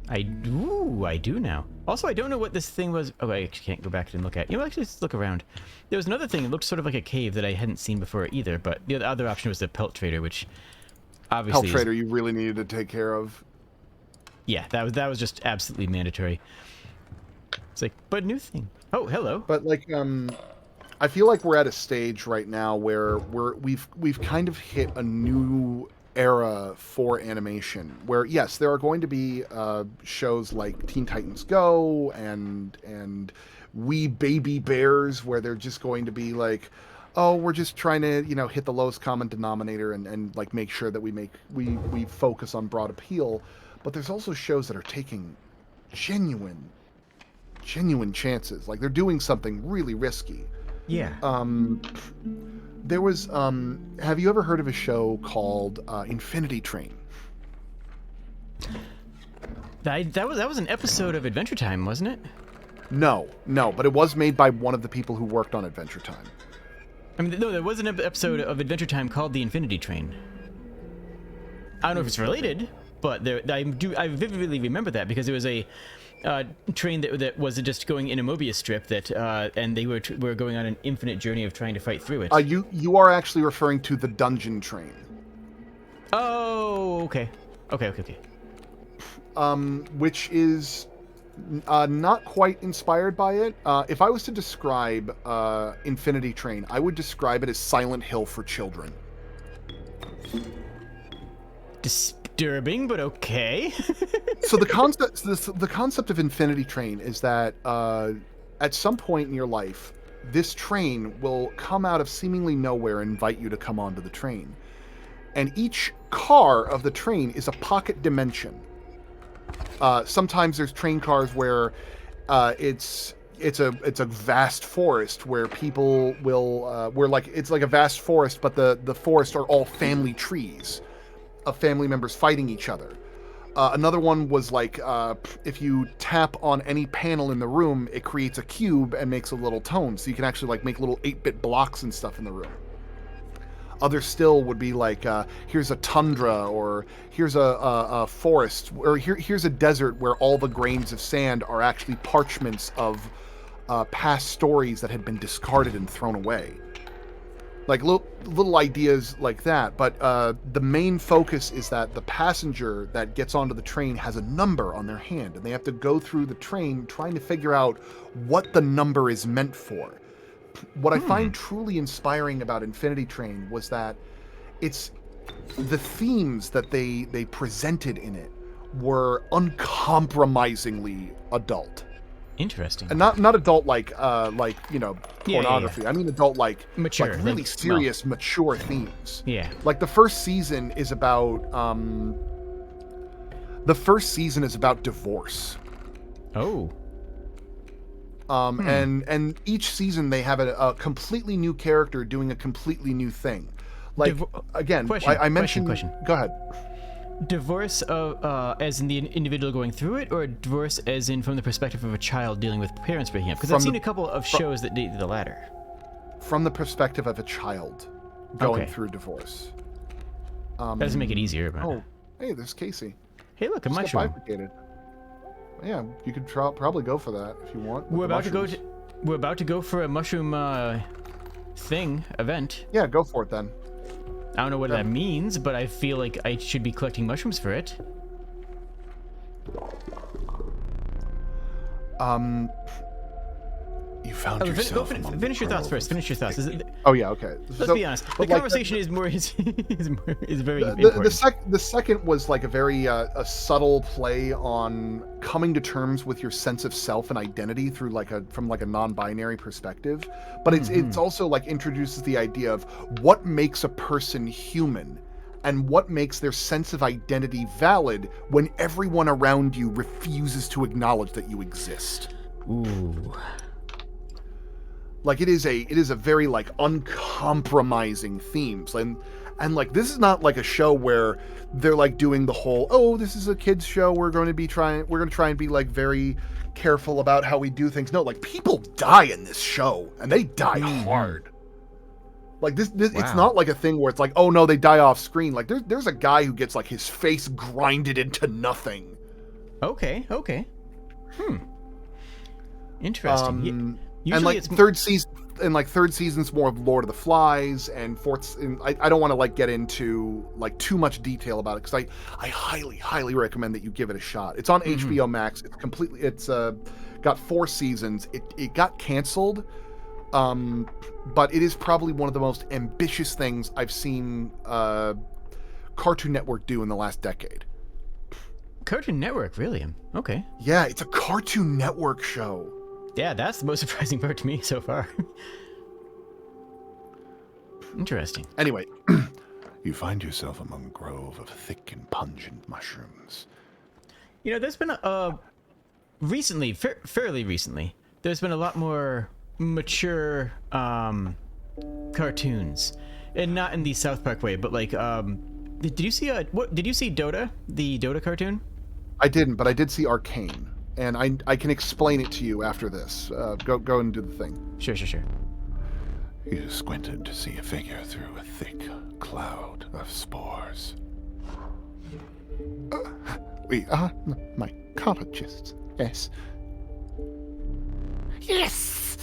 I do now. Also, I don't know what this thing was. Oh, I actually can't go back and look at. You know, actually, just look around. There was another thing. It looked sort of like a cave that I hadn't seen before either. But the other option was the pelt trader, which obviously Pelt trader you really needed to take care of. Yeah, that was just absolutely mandatory. It's like, but new thing. Oh, hello. But like, I feel like we're at a stage right now where we've kind of hit a new era for animation, where yes, there are going to be shows like Teen Titans Go and We Baby Bears, where they're just going to be like, oh, we're just trying to, you know, hit the lowest common denominator and like make sure that we focus on broad appeal. But there's also shows that are taking genuine chances. Like they're doing something really risky. Yeah. There was have you ever heard of a show called Infinity Train? That was an episode of Adventure Time, wasn't it? No, but it was made by one of the people who worked on Adventure Time. I mean, no, there was an episode of Adventure Time called the Infinity Train. I don't know if it's related, but I vividly remember that because it was a train that was just going in a Mobius strip that, and they were going on an infinite journey of trying to fight through it. You are actually referring to the Dungeon Train. Oh, okay. Which is not quite inspired by it. If I was to describe Infinity Train, I would describe it as Silent Hill for children. Disturbing, but okay. So the concept of Infinity Train is that at some point in your life, this train will come out of seemingly nowhere and invite you to come onto the train. And each car of the train is a pocket dimension. Sometimes there's train cars where it's a vast forest where people will it's like a vast forest, but the forest are all family trees of family members fighting each other. Another one was like if you tap on any panel in the room, it creates a cube and makes a little tone, so you can actually like make little 8-bit blocks and stuff in the room. Others still would be like, here's a tundra, or here's a forest, or here's a desert where all the grains of sand are actually parchments of past stories that had been discarded and thrown away. Like little ideas like that. But the main focus is that the passenger that gets onto the train has a number on their hand, and they have to go through the train trying to figure out what the number is meant for. What I find truly inspiring about Infinity Train was that it's the themes that they presented in it were uncompromisingly adult. Interesting. And not adult like you know, pornography. Yeah. I mean adult like mature, like really serious, mature themes. Yeah. Like the first season is about divorce. Oh. And each season they have a completely new character doing a completely new thing. Like again, I mentioned. Question. Go ahead. Divorce as in the individual going through it, or divorce as in from the perspective of a child dealing with parents breaking up? Because I've seen a couple of shows that do the latter. From the perspective of a child going through divorce. That doesn't make it easier. But... Oh, hey, there's Casey. Hey, look, a mushroom. Bifurcated. Yeah, you could probably go for that if you want. We're about to go for a mushroom event. Yeah, go for it then. I don't know what that means, but I feel like I should be collecting mushrooms for it. You found yourself finish your thoughts first. Finish your thoughts. Oh yeah, okay. Let's be honest. The conversation is very important. The second was like a very a subtle play on coming to terms with your sense of self and identity through from a non-binary perspective. But it's also like introduces the idea of what makes a person human and what makes their sense of identity valid when everyone around you refuses to acknowledge that you exist. Ooh. Like it is a very like uncompromising themes, and like this is not like a show where they're like doing the whole, oh, this is a kids show, we're going to try and be like very careful about how we do things. No, like people die in this show and they die hard. Like this wow. It's not like a thing where it's like, oh no, they die off screen. Like there's a guy who gets like his face grinded into nothing. Okay. Interesting. Usually and like it's third season's more of Lord of the Flies, and I don't want to like get into like too much detail about it because I highly recommend that you give it a shot. It's on HBO Max. It's got 4 seasons. It got canceled, but it is probably one of the most ambitious things I've seen Cartoon Network do in the last decade. Cartoon Network, really? Okay. Yeah, it's a Cartoon Network show. Yeah, that's the most surprising part to me so far. Interesting. Anyway, you find yourself among a grove of thick and pungent mushrooms. You know, there's been recently, fairly recently, there's been a lot more mature cartoons, and not in the South Park way, but like, did you see Dota, the Dota cartoon? I didn't, but I did see Arcane. And I can explain it to you after this. Go and do the thing. Sure. You squinted to see a figure through a thick cloud of spores. We are mycologists, yes. Yes!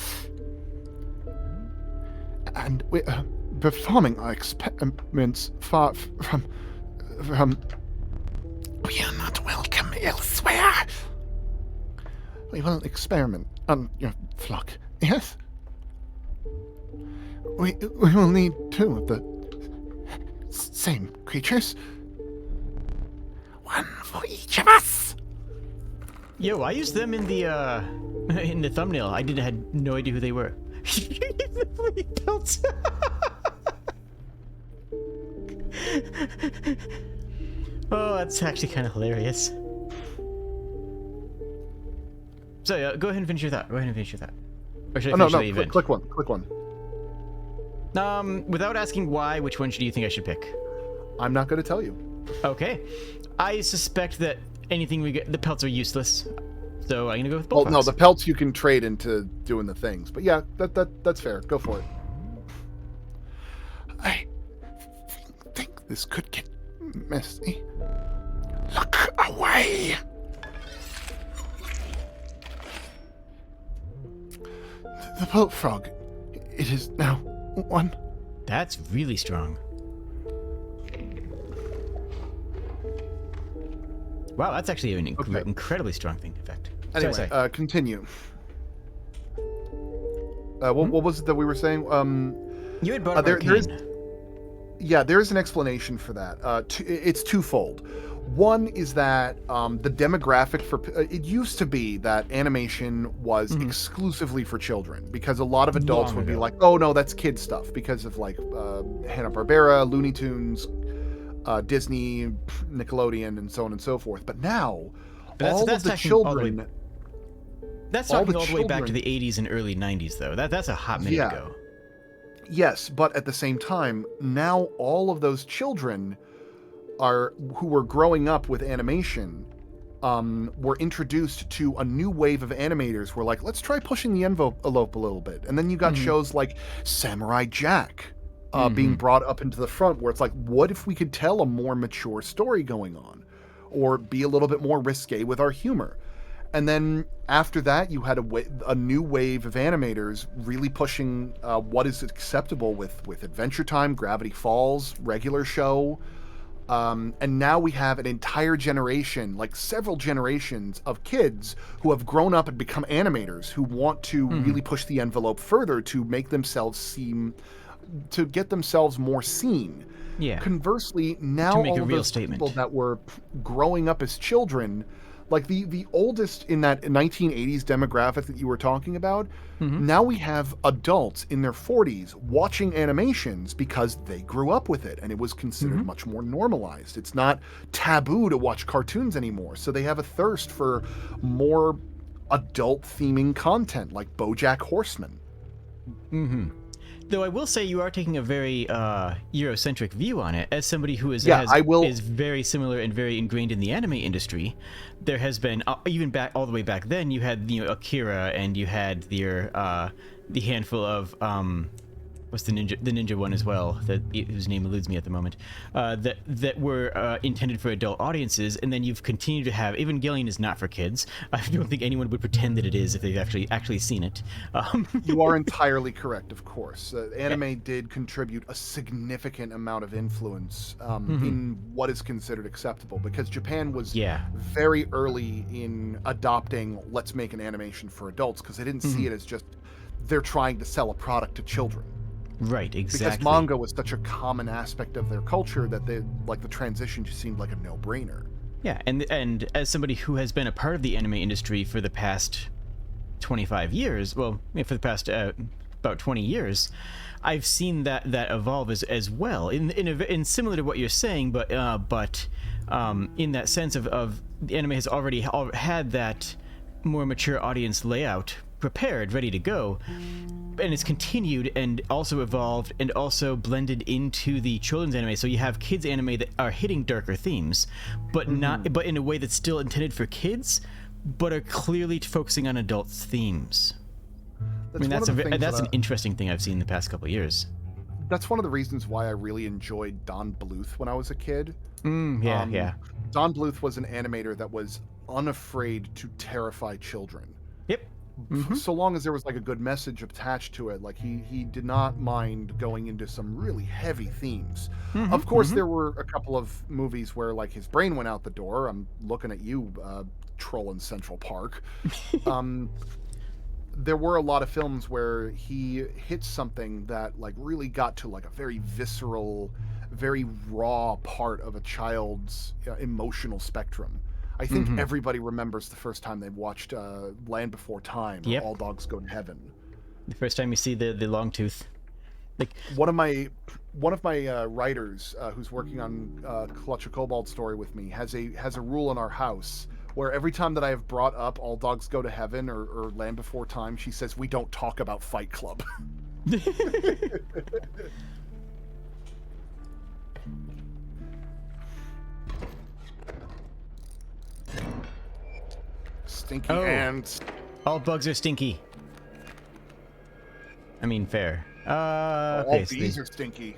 And we're performing our experiments far from... We are not welcome elsewhere. We will experiment on your flock, yes? We will need 2 of the same creatures. 1 for each of us. Yo, I used them in the thumbnail. I had no idea who they were. The flea pelts. Oh, that's actually kind of hilarious. So yeah, go ahead and finish your thought. Or should I finish the event? Click one. Without asking why, which one do you think I should pick? I'm not going to tell you. Okay. I suspect that anything we get, the pelts are useless. So I'm going to go with Bullfox. Well, no, the pelts you can trade into doing the things. But yeah, that's fair. Go for it. I think this could get messy. Look away! The bullfrog. It is now 1. That's really strong. Wow, that's actually an incredibly strong thing, in fact. Anyway, continue. What was it that we were saying? You had brought up Arcane. There's an explanation for that. It's twofold. One is that the demographic for it used to be that animation was exclusively for children because a lot of adults would be like, "Oh no, that's kid stuff," because of like Hanna-Barbera, Looney Tunes, Disney, Nickelodeon, and so on and so forth. But now, all of the children. That's talking all the way back to the 80s and early 90s, though. That's a hot minute ago. Yes, but at the same time, now all of those children who were growing up with animation were introduced to a new wave of animators. We're like, let's try pushing the envelope a little bit. And then you got shows like Samurai Jack being brought up into the front, where it's like, what if we could tell a more mature story going on? Or be a little bit more risque with our humor? And then after that, you had a new wave of animators really pushing what is acceptable with Adventure Time, Gravity Falls, Regular Show, And now we have an entire generation, like several generations of kids who have grown up and become animators who want to really push the envelope further to make themselves to get themselves more seen. Yeah. Conversely, now To make all a of real those statement. people that were growing up as children, like the oldest in that 1980s demographic that you were talking about, now we have adults in their 40s watching animations because they grew up with it and it was considered much more normalized. It's not taboo to watch cartoons anymore. So they have a thirst for more adult theming content like BoJack Horseman. Though I will say you are taking a very Eurocentric view on it. As somebody who is very similar and very ingrained in the anime industry, there has been even back all the way back then. You had Akira, and you had the handful of what's the ninja one as well, whose name eludes me at the moment, that were intended for adult audiences, and then you've continued to have Evangelion is not for kids. I don't think anyone would pretend that it is if they've actually seen it. You are entirely correct, of course. Anime did contribute a significant amount of influence in what is considered acceptable, because Japan was very early in adopting let's make an animation for adults, because they didn't see it as just they're trying to sell a product to children. Right, exactly. Because manga was such a common aspect of their culture that the transition just seemed like a no-brainer. Yeah, and as somebody who has been a part of the anime industry for the past 25 years, well, for the past about 20 years, I've seen that evolve as well. In similar to what you're saying, but in that sense of the anime has already had that more mature audience layout prepared, ready to go, and it's continued and also evolved and also blended into the children's anime. So you have kids anime that are hitting darker themes, but but in a way that's still intended for kids, but are clearly focusing on adults' themes. That's an interesting thing I've seen in the past couple of years. That's one of the reasons why I really enjoyed Don Bluth when I was a kid. Don Bluth was an animator that was unafraid to terrify children. Yep. So long as there was like a good message attached to it, like he did not mind going into some really heavy themes. Of course, there were a couple of movies where like his brain went out the door. I'm looking at you, troll in Central Park. There were a lot of films where he hit something that like really got to like a very visceral, very raw part of a child's emotional spectrum. I think everybody remembers the first time they watched Land Before Time or All Dogs Go to Heaven. The first time you see the long tooth. Like one of my writers who's working on Clutch a Kobold story with me has a rule in our house where every time that I have brought up All Dogs Go to Heaven or Land Before Time, she says we don't talk about Fight Club. Stinky ants. All bugs are stinky. I mean, fair. All bees are stinky.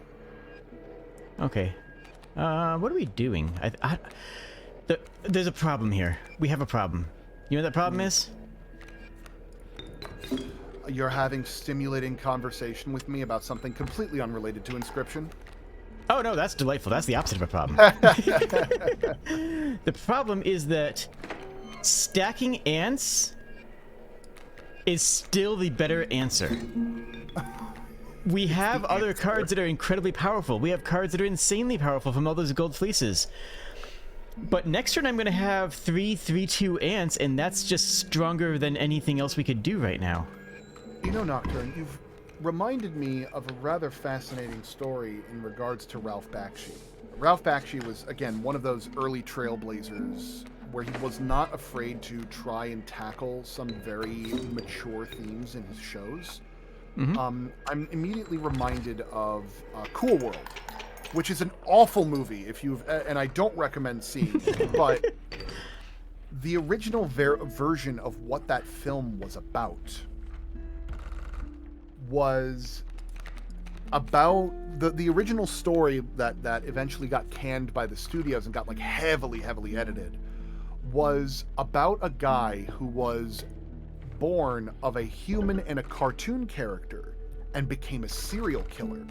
Okay. What are we doing? There's a problem here. We have a problem. You know what that problem is? You're having stimulating conversation with me about something completely unrelated to Inscryption. Oh no, that's delightful. That's the opposite of a problem. The problem is that stacking ants is still the better answer. We have other cards that are incredibly powerful. We have cards that are insanely powerful from all those gold fleeces. But next turn I'm going to have 3/3/2 ants, and that's just stronger than anything else we could do right now. You know, Nocturne, you've reminded me of a rather fascinating story in regards to Ralph Bakshi. Ralph Bakshi was, again, one of those early trailblazers where he was not afraid to try and tackle some very mature themes in his shows. I'm immediately reminded of Cool World, which is an awful movie if you've, and I don't recommend seeing it, but the original version of what that film was about the original story that eventually got canned by the studios and got like heavily edited was about a guy who was born of a human and a cartoon character and became a serial killer.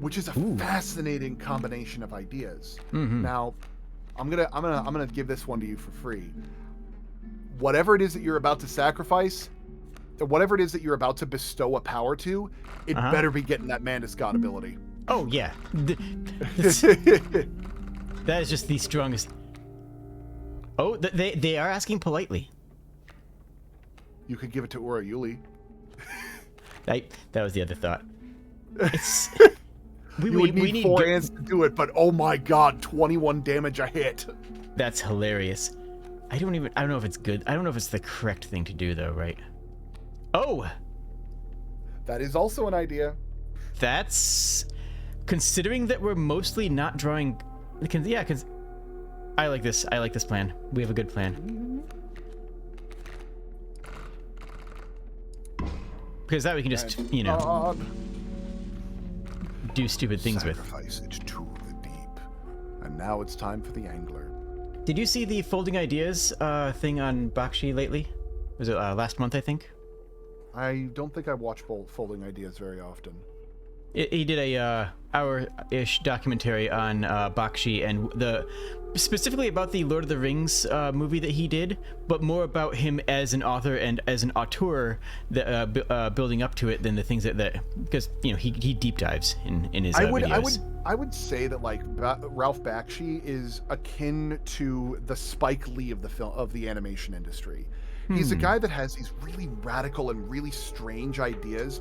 which is a fascinating combination of ideas. Mm-hmm. Now, I'm gonna give this one to you for free. Whatever it is that you're about to sacrifice, whatever it is that you're about to bestow a power to, it better be getting that Mantis God ability. Oh yeah, that is just the strongest. Oh, they are asking politely. You could give it to Ura Yuli. That was the other thought. It's, you would need 4 ants to do it, but oh my god, 21 damage a hit. That's hilarious. I don't know if it's good. I don't know if it's the correct thing to do though, right? Oh! That is also an idea. That's... Considering that we're mostly not drawing... Yeah, because... I like this. I like this plan. We have a good plan. Because that we can just, you know... do stupid things with. Sacrifice it to the deep. And now it's time for the angler. Did you see the Folding Ideas thing on Bakshi lately? Was it last month, I think? I don't think I watch Folding Ideas very often. He did a hour-ish documentary on Bakshi and specifically about the Lord of the Rings movie that he did, but more about him as an author and as an auteur that building up to it than the things that because you know he deep dives in his videos. I would say that like Ralph Bakshi is akin to the Spike Lee of the animation industry. He's a guy that has these really radical and really strange ideas,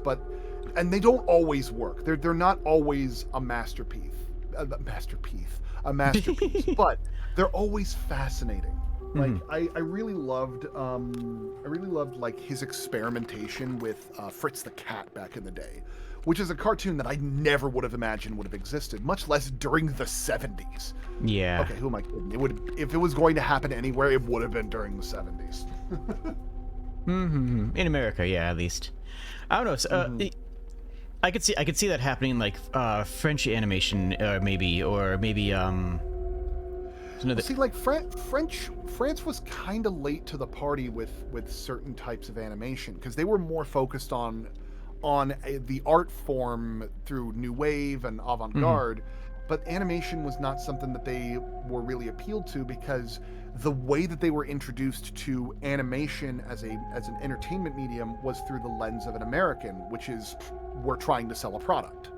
and they don't always work. They're not always a masterpiece, but they're always fascinating. Like I really loved like his experimentation with Fritz the Cat back in the day, which is a cartoon that I never would have imagined would have existed, much less during the 70s. Yeah. Okay, who am I kidding? If it was going to happen anywhere, it would have been during the 70s. In America, yeah, at least. I don't know. So, I could see that happening in like French animation, maybe. See, like France was kind of late to the party with certain types of animation because they were more focused on the art form through new wave and avant-garde, but animation was not something that they were really appealed to because the way that they were introduced to animation as an entertainment medium was through the lens of an American, which is we're trying to sell a product.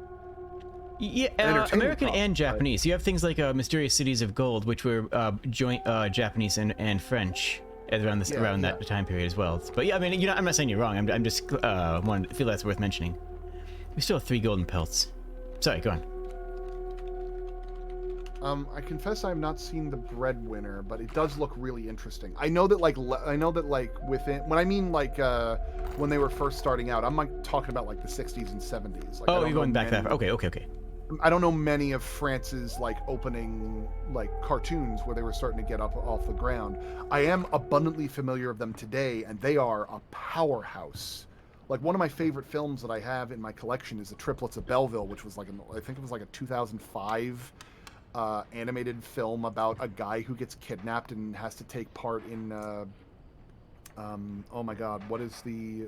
Yeah, American and Japanese. You have things like Mysterious Cities of Gold, which were joint Japanese and French around that time period as well. But yeah, I mean, I'm not saying you're wrong. I'm just feel that's worth mentioning. We still have 3 golden pelts. Sorry, go on. I confess I have not seen The Breadwinner, but it does look really interesting. I know that within when I mean when they were first starting out, I'm like talking about like the 60s and 70s. Like, you're going back that far. Okay. I don't know many of France's like opening like cartoons where they were starting to get up off the ground. I am abundantly familiar of them today, and they are a powerhouse. Like one of my favorite films that I have in my collection is The Triplets of Belleville, which was I think it was like a 2005 animated film about a guy who gets kidnapped and has to take part in oh my god, what is the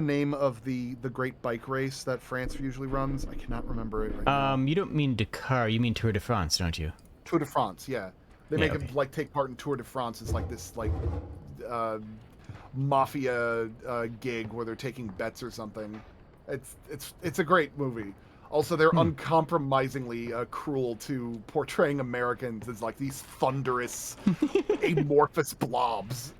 name of the great bike race that France usually runs? I cannot remember it right now. You don't mean Dakar, you mean Tour de France, don't you? Tour de France, yeah. They make him like take part in Tour de France. It's like this like mafia gig where they're taking bets or something. It's a great movie. Also, they're uncompromisingly cruel to portraying Americans as like these thunderous, amorphous blobs.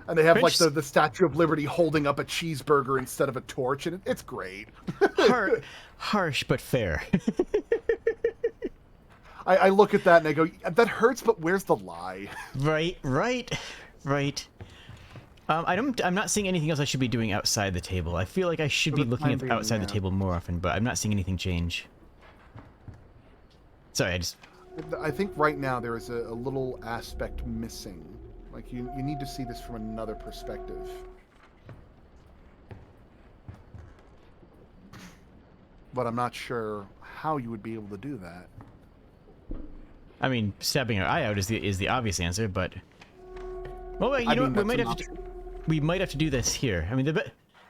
And they have like the Statue of Liberty holding up a cheeseburger instead of a torch, and it's great. Harsh but fair. I look at that and I go, that hurts, but where's the lie? Right. I'm not seeing anything else I should be doing outside the table. I feel like I should be looking at outside the table more often, but I'm not seeing anything change. Sorry, I think right now there is a little aspect missing. Like you need to see this from another perspective. But I'm not sure how you would be able to do that. I mean, stabbing your eye out is the obvious answer, but well, you know, we might have to do this here. I mean,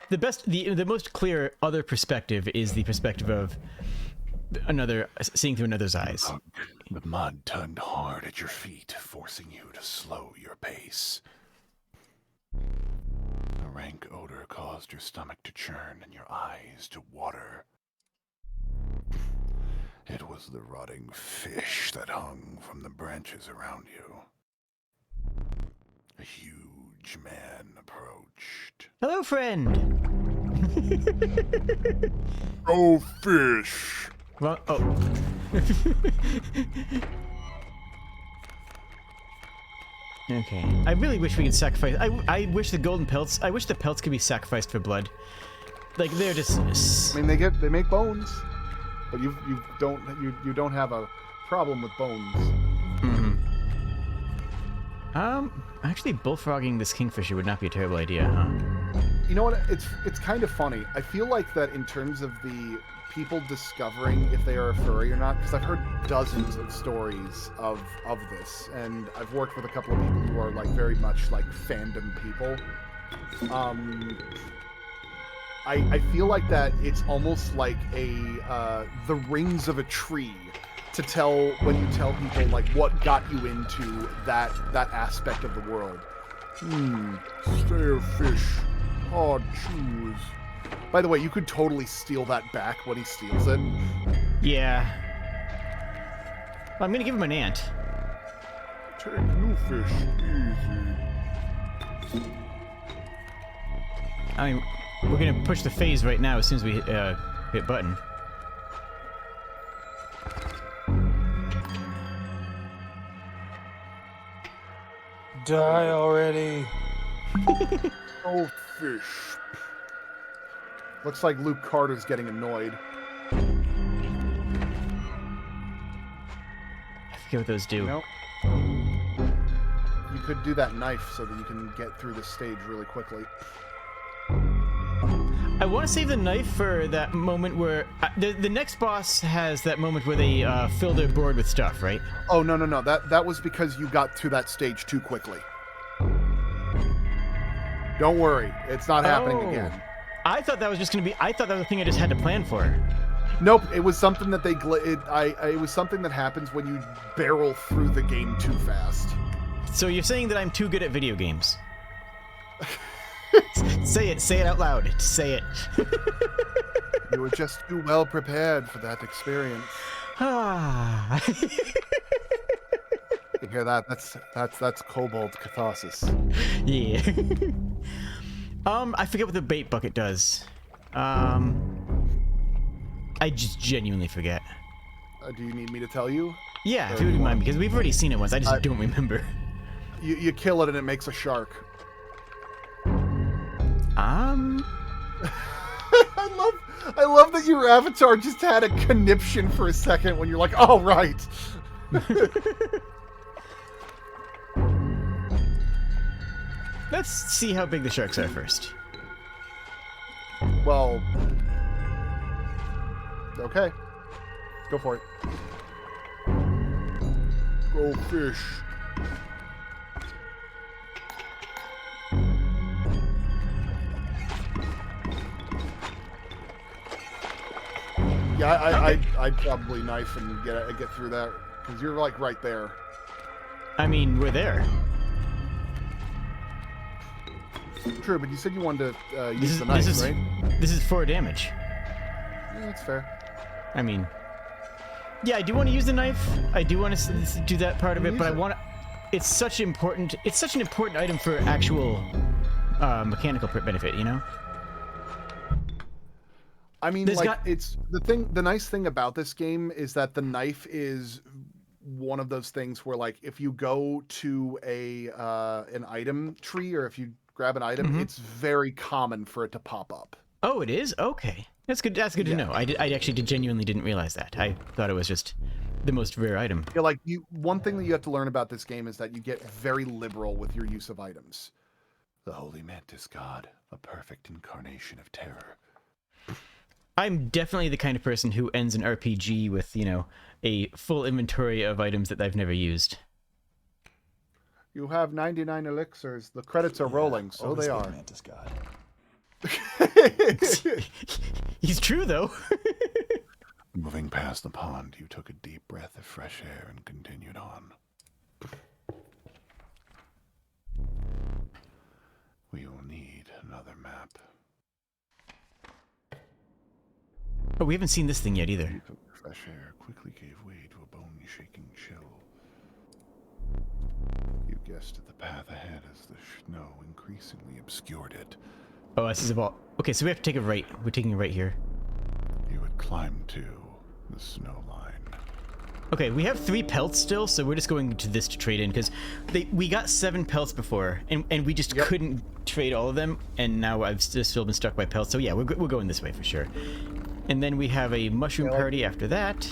the the most clear other perspective is the perspective of seeing through another's eyes. The mud tugged hard at your feet, forcing you to slow your pace. A rank odor caused your stomach to churn and your eyes to water. It was the rotting fish that hung from the branches around you. A huge man approached. Hello, friend. Oh, fish! Well, oh. Okay. I really wish we could sacrifice. I wish the golden pelts. I wish the pelts could be sacrificed for blood. Like they're just. I mean, they make bones, but you don't have a problem with bones. Mm-hmm. Actually, bullfrogging this kingfisher would not be a terrible idea, huh? You know what? It's kind of funny. I feel like that in terms of the people discovering if they are a furry or not, because I've heard dozens of stories of this, and I've worked with a couple of people who are like very much like fandom people. I feel like that it's almost like the rings of a tree to tell when you tell people like what got you into that aspect of the world. Stale fish. Hard chews. By the way, you could totally steal that back when he steals it. Yeah. Well, I'm gonna give him an ant. Take new fish easy. I mean, we're gonna push the phase right now as soon as we hit button. Die already. Oh, fish. Looks like Luke Carter's getting annoyed. I forget what those do. Nope. You could do that knife so that you can get through the stage really quickly. I want to save the knife for that moment where the next boss has that moment where they fill their board with stuff, right? Oh no. That was because you got to that stage too quickly. Don't worry, it's not happening again. I thought that was just gonna be. I thought that was a thing I just had to plan for. Nope, it was something that it was something that happens when you barrel through the game too fast. So you're saying that I'm too good at video games? Say it out loud. Say it. You were just too well prepared for that experience. Ah. You hear that? That's kobold catharsis. Yeah. I forget what the bait bucket does. I just genuinely forget. Do you need me to tell you? Yeah, if you wouldn't mind, because we've already seen it once. I just don't remember. You kill it and it makes a shark. I love that your avatar just had a conniption for a second when you're like, oh right. Let's see how big the sharks are first. Well, okay. Go for it. Go fish. Yeah, I'd probably knife and get through that because you're like right there. I mean, we're there. True, but you said you wanted to use the knife, right? This is 4 damage. Yeah, that's fair. I mean, yeah, I do want to use the knife. I do want to do that part of it, but I want to. It's such an important item for actual mechanical benefit, you know. I mean, it's the nice thing about this game is that the knife is one of those things where, like, if you go to an item tree or if you grab an item, it's very common for it to pop up. Oh, it is? Okay. That's good. That's good to know. I actually genuinely didn't realize that. I thought it was just the most rare item. Yeah, like one thing that you have to learn about this game is that you get very liberal with your use of items. The Holy Mantis God, a perfect incarnation of terror. I'm definitely the kind of person who ends an RPG with, you know, a full inventory of items that I've never used. You have 99 elixirs. The credits are rolling, so they are. Mantis God. He's true, though. Moving past the pond, you took a deep breath of fresh air and continued on. We will need another map. Oh, we haven't seen this thing yet, either. You took the fresh air quickly gave way to a bone-shaking chill. You guessed at the path ahead as the snow increasingly obscured it. Oh, this is about... Okay, so we have to take a right. We're taking a right here. You had climbed to the snow line. Okay, we have 3 pelts still, so we're just going to this to trade in, because we got 7 pelts before, and we just couldn't trade all of them, and now I've still been stuck by pelts, so yeah, we're going this way for sure. And then we have a mushroom party after that.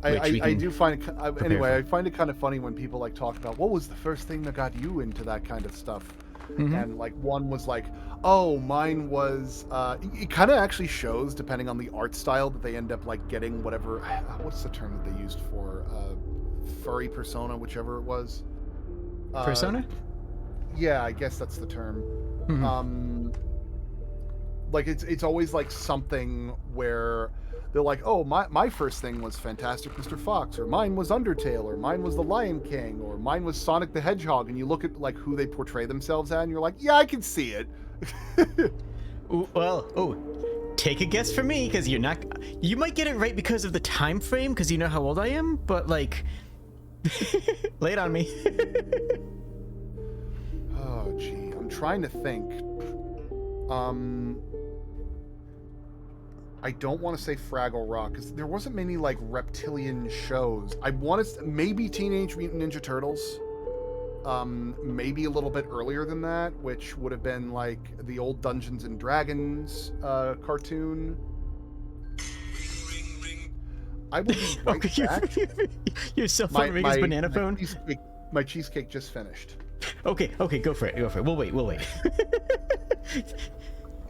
I do find it, anyway, I find it kind of funny when people like talk about what was the first thing that got you into that kind of stuff. And like one was like, oh, mine was it kind of actually shows, depending on the art style, that they end up like getting whatever, what's the term that they used for furry persona, whichever it was. Persona? Yeah, I guess that's the term. Like it's always like something where they're like, oh, my first thing was Fantastic Mr. Fox, or mine was Undertale, or mine was The Lion King, or mine was Sonic the Hedgehog, and you look at like who they portray themselves at, and you're like, yeah, I can see it. Take a guess for me, because you might get it right because of the time frame, because you know how old I am, but like, lay it on me. Oh, gee, I'm trying to think. I don't want to say Fraggle Rock, because there wasn't many, like, reptilian shows. I want to... Maybe Teenage Mutant Ninja Turtles. Maybe a little bit earlier than that, which would have been, like, the old Dungeons and Dragons cartoon. I will be right back. Your cell phone ring is banana phone? My cheesecake just finished. Okay, go for it. We'll wait.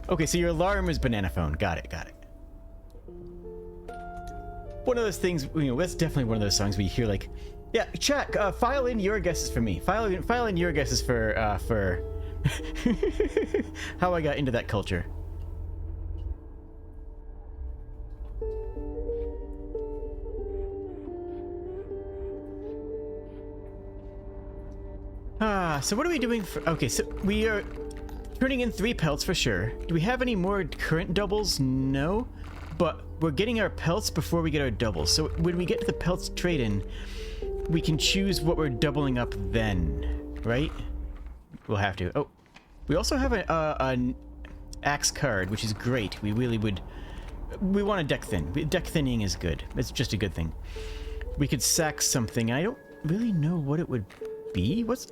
Okay, so your alarm is banana phone. Got it. One of those things, that's definitely one of those songs where you hear like, yeah, chat, file in your guesses for me. File in your guesses for how I got into that culture. So what are we doing for... Okay, so we are turning in 3 pelts for sure. Do we have any more current doubles? No. But we're getting our pelts before we get our doubles. So when we get to the pelts trade-in, we can choose what we're doubling up then, right? We'll have to. Oh, we also have an axe card, which is great. We really would... We want to deck thin. Deck thinning is good. It's just a good thing. We could sack something. I don't really know what it would be. What's...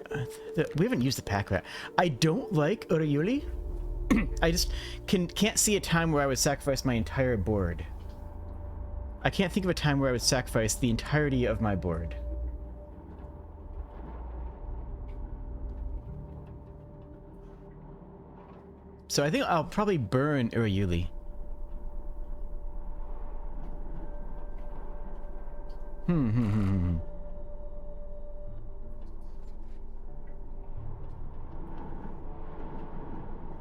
we haven't used the pack rat. I don't like Urayuli. I just can't see a time where I would sacrifice my entire board. I can't think of a time where I would sacrifice the entirety of my board. So I think I'll probably burn Urayuli.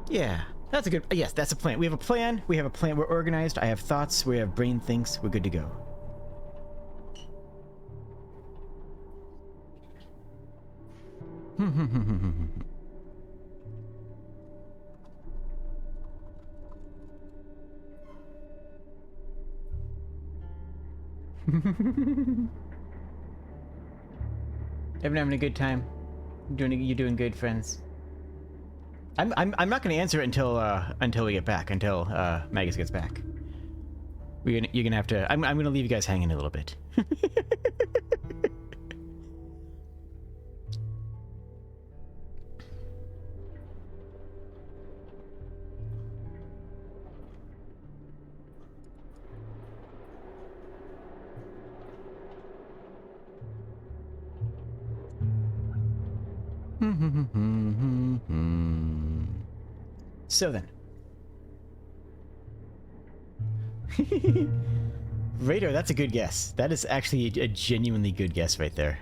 Yeah, that's a good... Yes, that's a plan. We have a plan. We're organized. I have thoughts. We have brain thinks. We're good to go. Everyone having a good time? You're doing good, friends. I'm not going to answer it until we get back, until Magus gets back. You're gonna have to. I'm gonna leave you guys hanging a little bit. So then. Radar, that's a good guess. That is actually a genuinely good guess right there.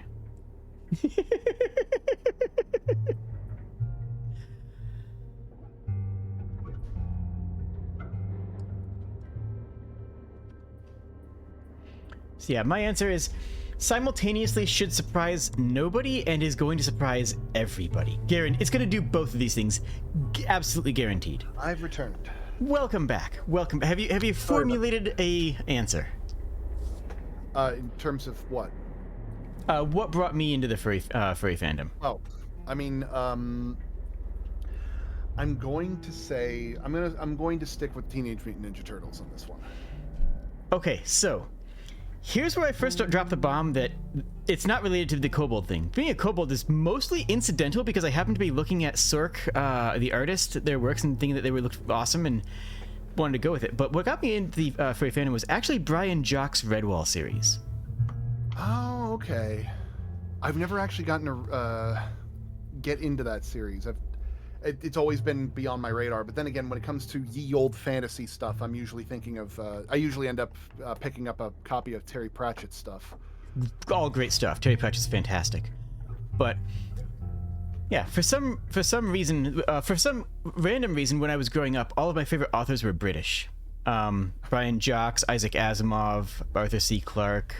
So yeah, my answer is simultaneously should surprise nobody and is going to surprise everybody. It's going to do both of these things. Absolutely guaranteed. I've returned. Welcome back. Welcome. Have you formulated a answer? In terms of what? What brought me into the furry fandom? Oh, I mean, I'm going to say I'm going to stick with Teenage Mutant Ninja Turtles on this one. Okay, so here's where I first dropped the bomb that it's not related to the kobold thing. Being a kobold is mostly incidental because I happened to be looking at Sork, the artist, their works, and thinking that they looked awesome and wanted to go with it. But what got me into the furry fandom was actually Brian Jock's Redwall series. Oh, okay. I've never actually gotten to get into that series. It's always been beyond my radar. But then again, when it comes to ye old fantasy stuff, I'm usually thinking of. I usually end up picking up a copy of Terry Pratchett's stuff. All great stuff. Terry Pratchett's fantastic. But yeah, for some reason, for some random reason, when I was growing up, all of my favorite authors were British. Brian Jocks, Isaac Asimov, Arthur C. Clarke.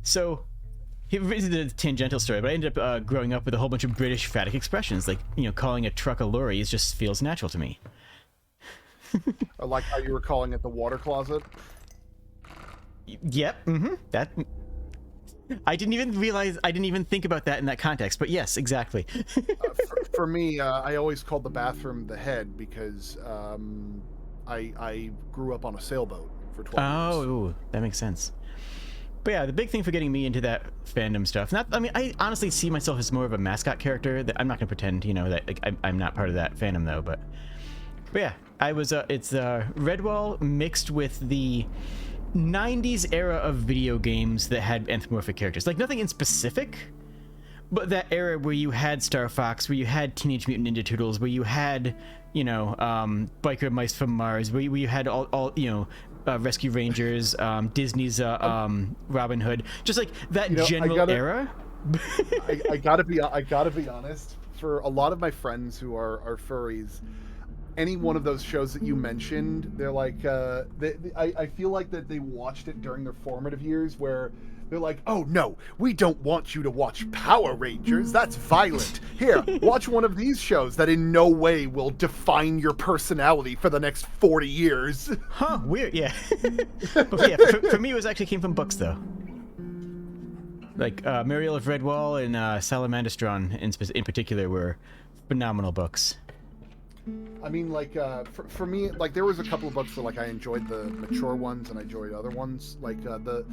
So. This is a tangential story, but I ended up growing up with a whole bunch of British phatic expressions, like, calling a truck a lorry just feels natural to me. I like how you were calling it the water closet. Yep, that... I didn't even think about that in that context, but yes, exactly. For me, I always called the bathroom the head because I grew up on a sailboat for 12 years. Oh, that makes sense. But yeah, the big thing for getting me into that fandom stuff, I honestly see myself as more of a mascot character. That I'm not going to pretend, that I'm not part of that fandom though. But yeah, it's Redwall mixed with the 90s era of video games that had anthropomorphic characters. Like nothing in specific, but that era where you had Star Fox, where you had Teenage Mutant Ninja Turtles, where you had, Biker Mice from Mars, where you had all Rescue Rangers, Disney's Robin Hood, just like that general era. I gotta be honest. For a lot of my friends who are furries, any one of those shows that you mentioned, they're like, I feel like that they watched it during their formative years, where they're like, oh no, we don't want you to watch Power Rangers. That's violent. Here, watch one of these shows that in no way will define your personality for the next 40 years. Huh, weird, yeah. But yeah, for me, it actually came from books, though. Like Muriel of Redwall and Salamandastron in particular were phenomenal books. I mean, like, for me, like, there was a couple of books where, like, I enjoyed the mature ones and I enjoyed other ones. Like, the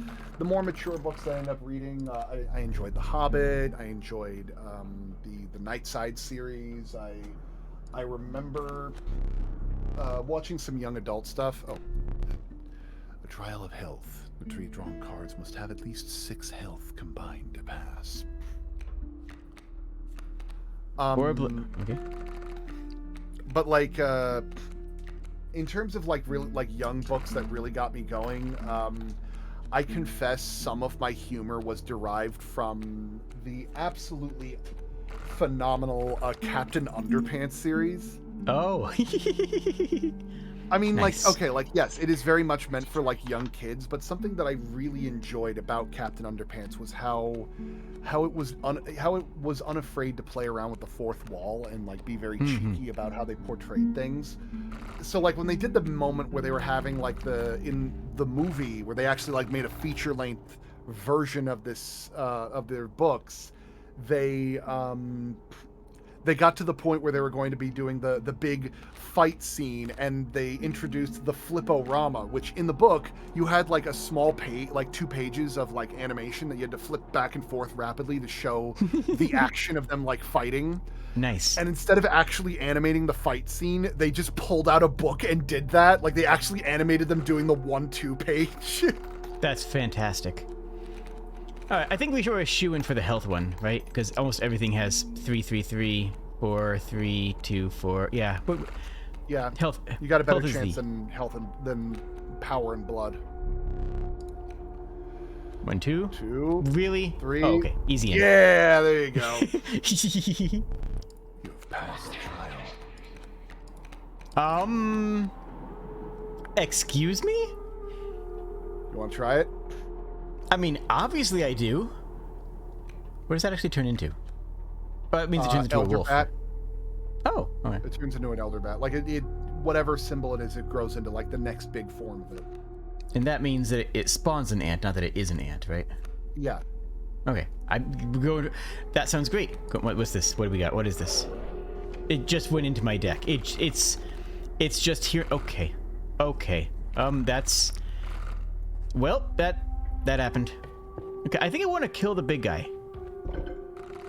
more mature books that I ended up reading, I enjoyed The Hobbit. I enjoyed the Nightside series. I remember watching some young adult stuff. Oh, a trial of health. The tree-drawn cards must have at least 6 health combined to pass. Okay. But like in terms of like really like young books that really got me going, I confess some of my humor was derived from the absolutely phenomenal Captain Underpants series. Oh. I mean, nice. like, okay, like, yes, it is very much meant for like young kids, but something that I really enjoyed about Captain Underpants was how it was unafraid to play around with the fourth wall and like be very cheeky about how they portrayed things. So like when they did the moment where they were having like in the movie where they actually like made a feature length version of this of their books, they got to the point where they were going to be doing the big fight scene, and they introduced the Flip-O-Rama, which in the book you had like a small page, like 2 pages of like animation that you had to flip back and forth rapidly to show the action of them like fighting. Nice. And instead of actually animating the fight scene, they just pulled out a book and did that. Like they actually animated them doing the 1-2 page. That's fantastic. All right, I think we should shoe in for the health one, right? Because almost everything has 3, 3, 3, 4, 3, 2, 4. Yeah. Yeah. Health. You got a better health chance than than power and blood. 1, 2. 2. Really? 3. Oh, okay. Easy. Yeah, there you go. You have passed the trial. Excuse me? You want to try it? I mean, obviously I do. What does that actually turn into? It means it turns into a wolf. Bat. Oh, okay. It turns into an elder bat. Like it, whatever symbol it is, it grows into like the next big form of it. And that means that it spawns an ant, not that it is an ant, right? Yeah. Okay. That sounds great. What's this? What do we got? What is this? It just went into my deck. It's just here. Okay. Okay. That's... Well, that happened. Okay, I think I want to kill the big guy.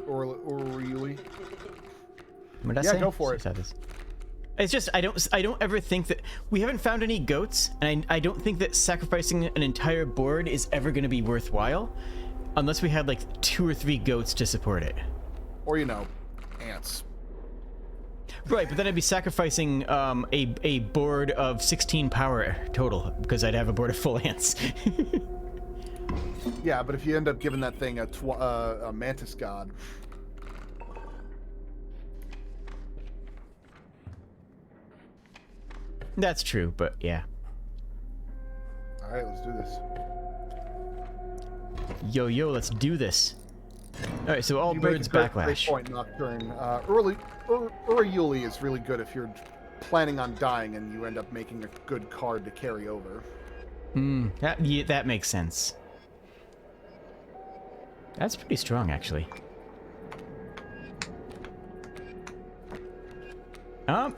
Or Yuli. What did I say? Yeah, go for it. It's just I don't ever think that we haven't found any goats, and I don't think that sacrificing an entire board is ever going to be worthwhile, unless we had like 2 or 3 goats to support it. Or ants. Right, but then I'd be sacrificing a board of 16 power total because I'd have a board of full ants. Yeah, but if you end up giving that thing a mantis god. That's true, but yeah. All right, let's do this. Yo, let's do this. All right, so all You birds make a backlash. great point, Nocturne. Yuli is really good if you're planning on dying and you end up making a good card to carry over. That makes sense. That's pretty strong, actually.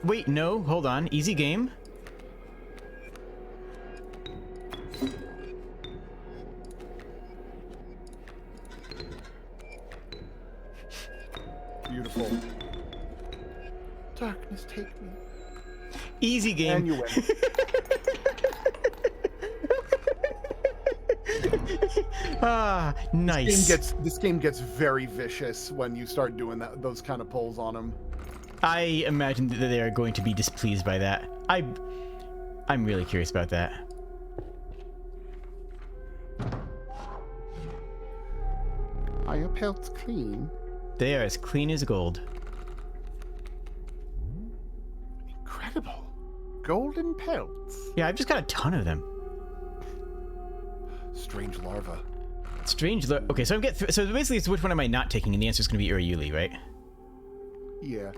Wait, no, hold on. Easy game. Beautiful. Darkness, take me. Easy game. And you win. Nice. This game gets very vicious when you start doing those kind of pulls on them. I imagine that they are going to be displeased by that. I'm really curious about that. Are your pelts clean? They are as clean as gold. Incredible. Golden pelts. Yeah, I've just got a ton of them. Strange larva. Okay, so so basically it's which one am I not taking, and the answer is going to be Urayuli, right? Yeah.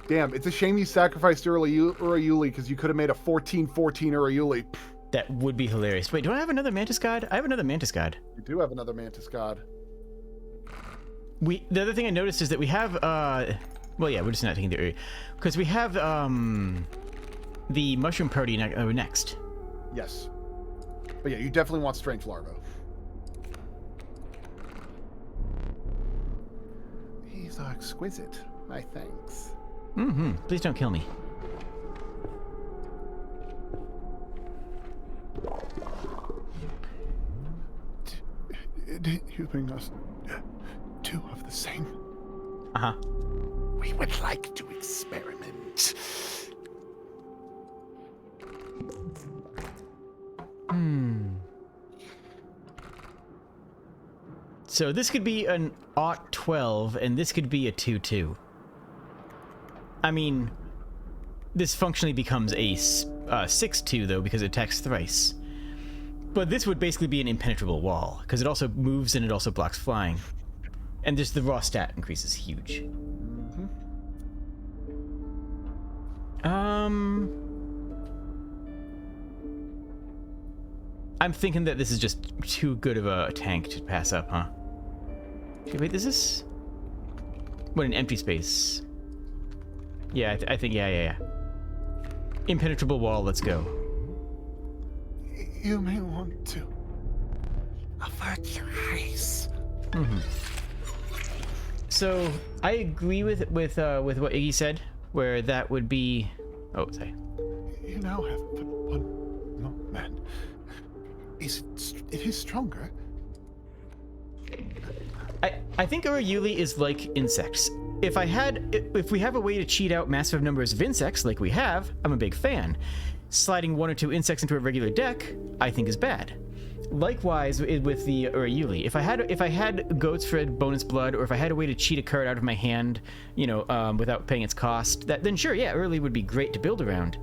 Damn, it's a shame you sacrificed Urayuli because you could have made a 14-14 Urayuli. That would be hilarious. Wait, do I have another Mantis God? I have another Mantis God. You do have another Mantis God. The other thing I noticed is that we have, well, yeah, we're just not taking the Uri. Because we have, the Mushroom Party next. Yes. But yeah, you definitely want Strange Larva. These are exquisite. My thanks. Mm-hmm. Please don't kill me. Did you bring us 2 of the same? Uh-huh. We would like to experiment. So this could be an 12, and this could be a 2-2. I mean, this functionally becomes a 6-2, though, because it attacks thrice. But this would basically be an impenetrable wall, because it also moves and it also blocks flying. And just the raw stat increase is huge. I'm thinking that this is just too good of a tank to pass up, huh? Okay, wait, is this... What, an empty space? Yeah, I think, yeah. Impenetrable wall, let's go. You may want to avert your eyes. So, I agree with what Iggy said, where that would be... Oh, sorry. You now have but one more man. It is stronger. I think Urayuli is like insects. If we have a way to cheat out massive numbers of insects like we have, I'm a big fan. Sliding 1 or 2 insects into a regular deck, I think is bad. Likewise with the Urayuli. If I had goats for bonus blood, or if I had a way to cheat a card out of my hand, without paying its cost, then sure, yeah, Urayuli would be great to build around.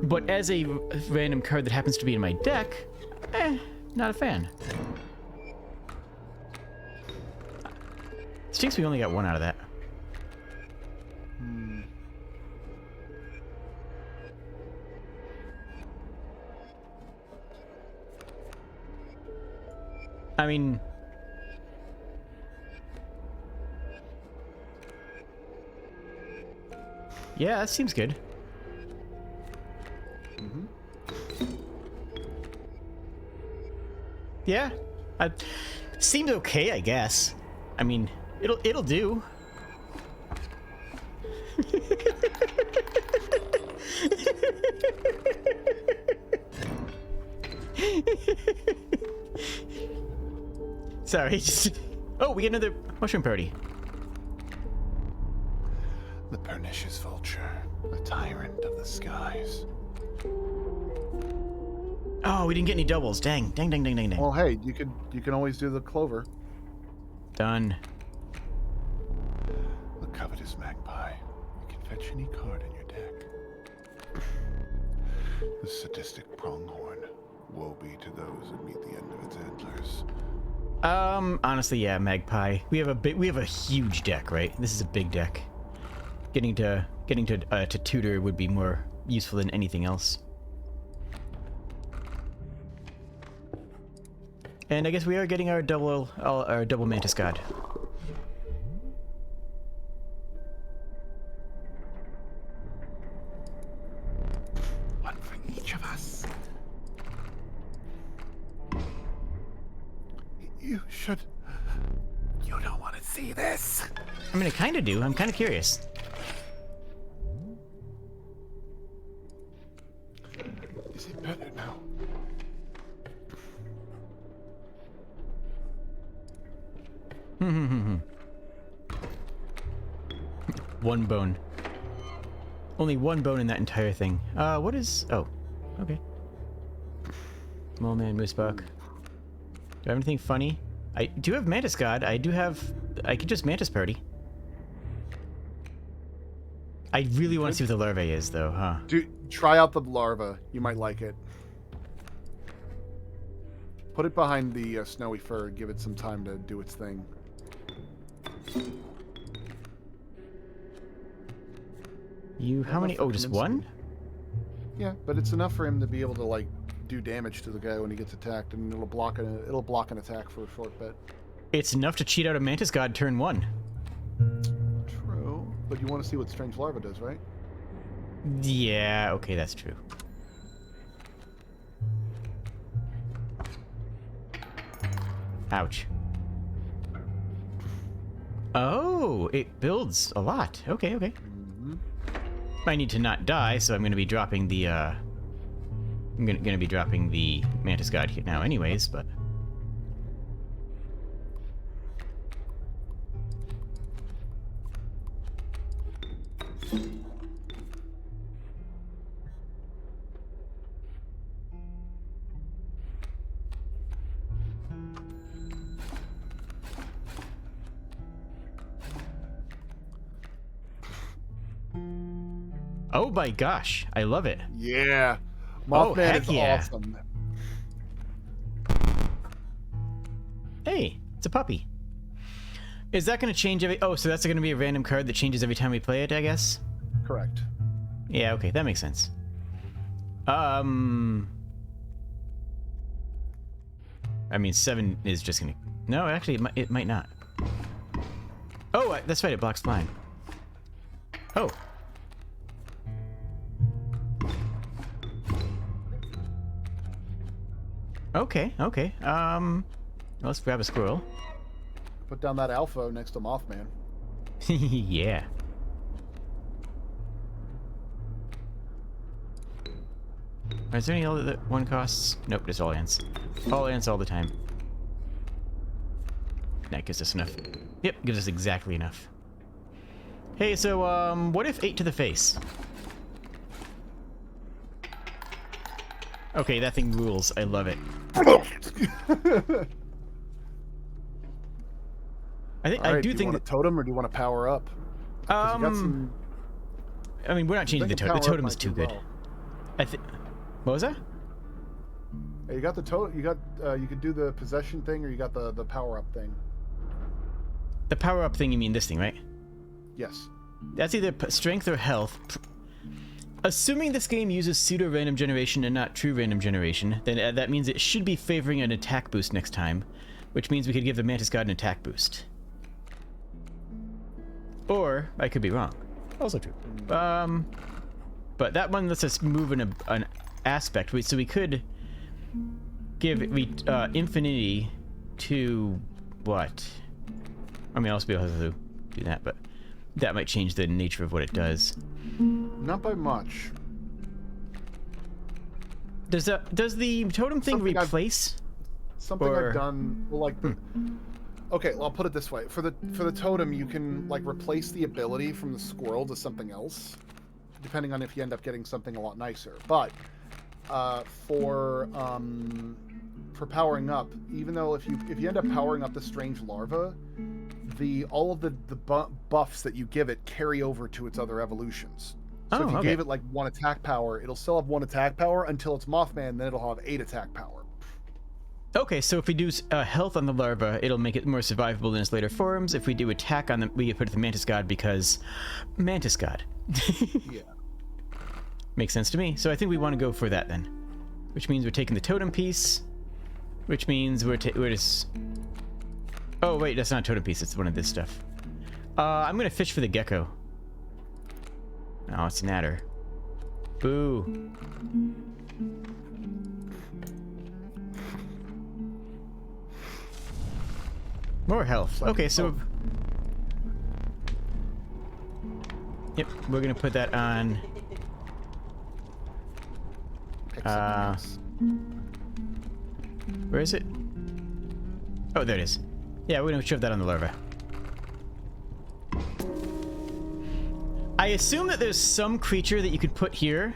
But as a random card that happens to be in my deck, Not a fan. Stinks we only got one out of that. I mean... yeah, that seems good. Yeah, seems okay, I guess. I mean, it'll do. Sorry, just... oh, we get another mushroom party. The pernicious vulture, the tyrant of the skies. Oh, we didn't get any doubles. Dang, dang, dang, dang, dang, dang. Well, hey, you can always do the clover. Done. The covetous magpie. You can fetch any card in your deck. The sadistic pronghorn. Woe be to those that meet the end of its antlers. Honestly, yeah, magpie. We have a huge deck, right? This is a big deck. Getting to tutor would be more useful than anything else. And I guess we are getting our double Mantis God. One for each of us. You don't want to see this. I mean, I kind of do. I'm kind of curious. Is it better now? One bone. Only one bone in that entire thing. What is... oh, okay. Mole Man, Moose Buck. Do I have anything funny? I do have Mantis God. I could just Mantis Party. I really want to see what the larvae is, though, huh? Try out the larva. You might like it. Put it behind the snowy fur. Give it some time to do its thing. How many? Oh, just one? Yeah, but it's enough for him to be able to, like, do damage to the guy when he gets attacked, and it'll block an attack for a short bit. It's enough to cheat out a Mantis God turn 1. True, but you want to see what Strange Larva does, right? Yeah, okay, that's true. Ouch. Oh, it builds a lot. Okay, okay. I need to not die, so I'm going to be dropping the, I'm going to be dropping the Mantis God here now anyways, but... oh my gosh, I love it. Yeah. Mothman is awesome. Hey, it's a puppy. Is that going to change every... oh, so that's going to be a random card that changes every time we play it, I guess? Correct. Yeah, okay, that makes sense. I mean, 7 is just going to... no, actually, it might not. Oh, that's right, it blocks flying. Oh. Okay, okay. Let's grab a squirrel. Put down that alpha next to Mothman. Yeah. Is there any other one costs? Nope, just all ants. All ants all the time. That gives us enough. Yep, gives us exactly enough. Hey, so, what if 8 to the face? Okay, that thing rules. I love it. I do think do you want a totem or do you want to power up? I mean, we're not changing the totem. The totem is too good. well. What was that? You got the total. You got. You could do the possession thing, or you got the power up thing. The power-up thing, you mean this thing, right? Yes. That's either strength or health. Assuming this game uses pseudo-random generation and not true random generation, then that means it should be favoring an attack boost next time, which means we could give the Mantis God an attack boost. Or, I could be wrong. Also true. But that one lets us move an aspect, so we could give infinity to what? I mean, I'll also be able to do that, but that might change the nature of what it does. Not by much. Does the totem thing replace? Something I've done, well, like, okay, well, I'll put it this way: for the totem, you can like replace the ability from the squirrel to something else, depending on if you end up getting something a lot nicer. But for powering up, even though if you end up powering up the strange larva, all of the buffs that you give it carry over to its other evolutions. So if you gave it like 1 attack power, it'll still have 1 attack power until it's Mothman, then it'll have 8 attack power. Okay, so if we do health on the larva, it'll make it more survivable in its later forms. If we do attack on them, we put it the Mantis God because Mantis God. Yeah. Makes sense to me. So I think we want to go for that then. Which means we're taking the totem piece. Which means we're just... Oh, wait, that's not a totem piece. It's one of this stuff. I'm going to fish for the gecko. Oh, it's an adder. Boo. More health. Okay, so... Yep, we're going to put that on... Where is it? Oh, there it is. Yeah, we're gonna shove that on the larva. I assume that there's some creature that you could put here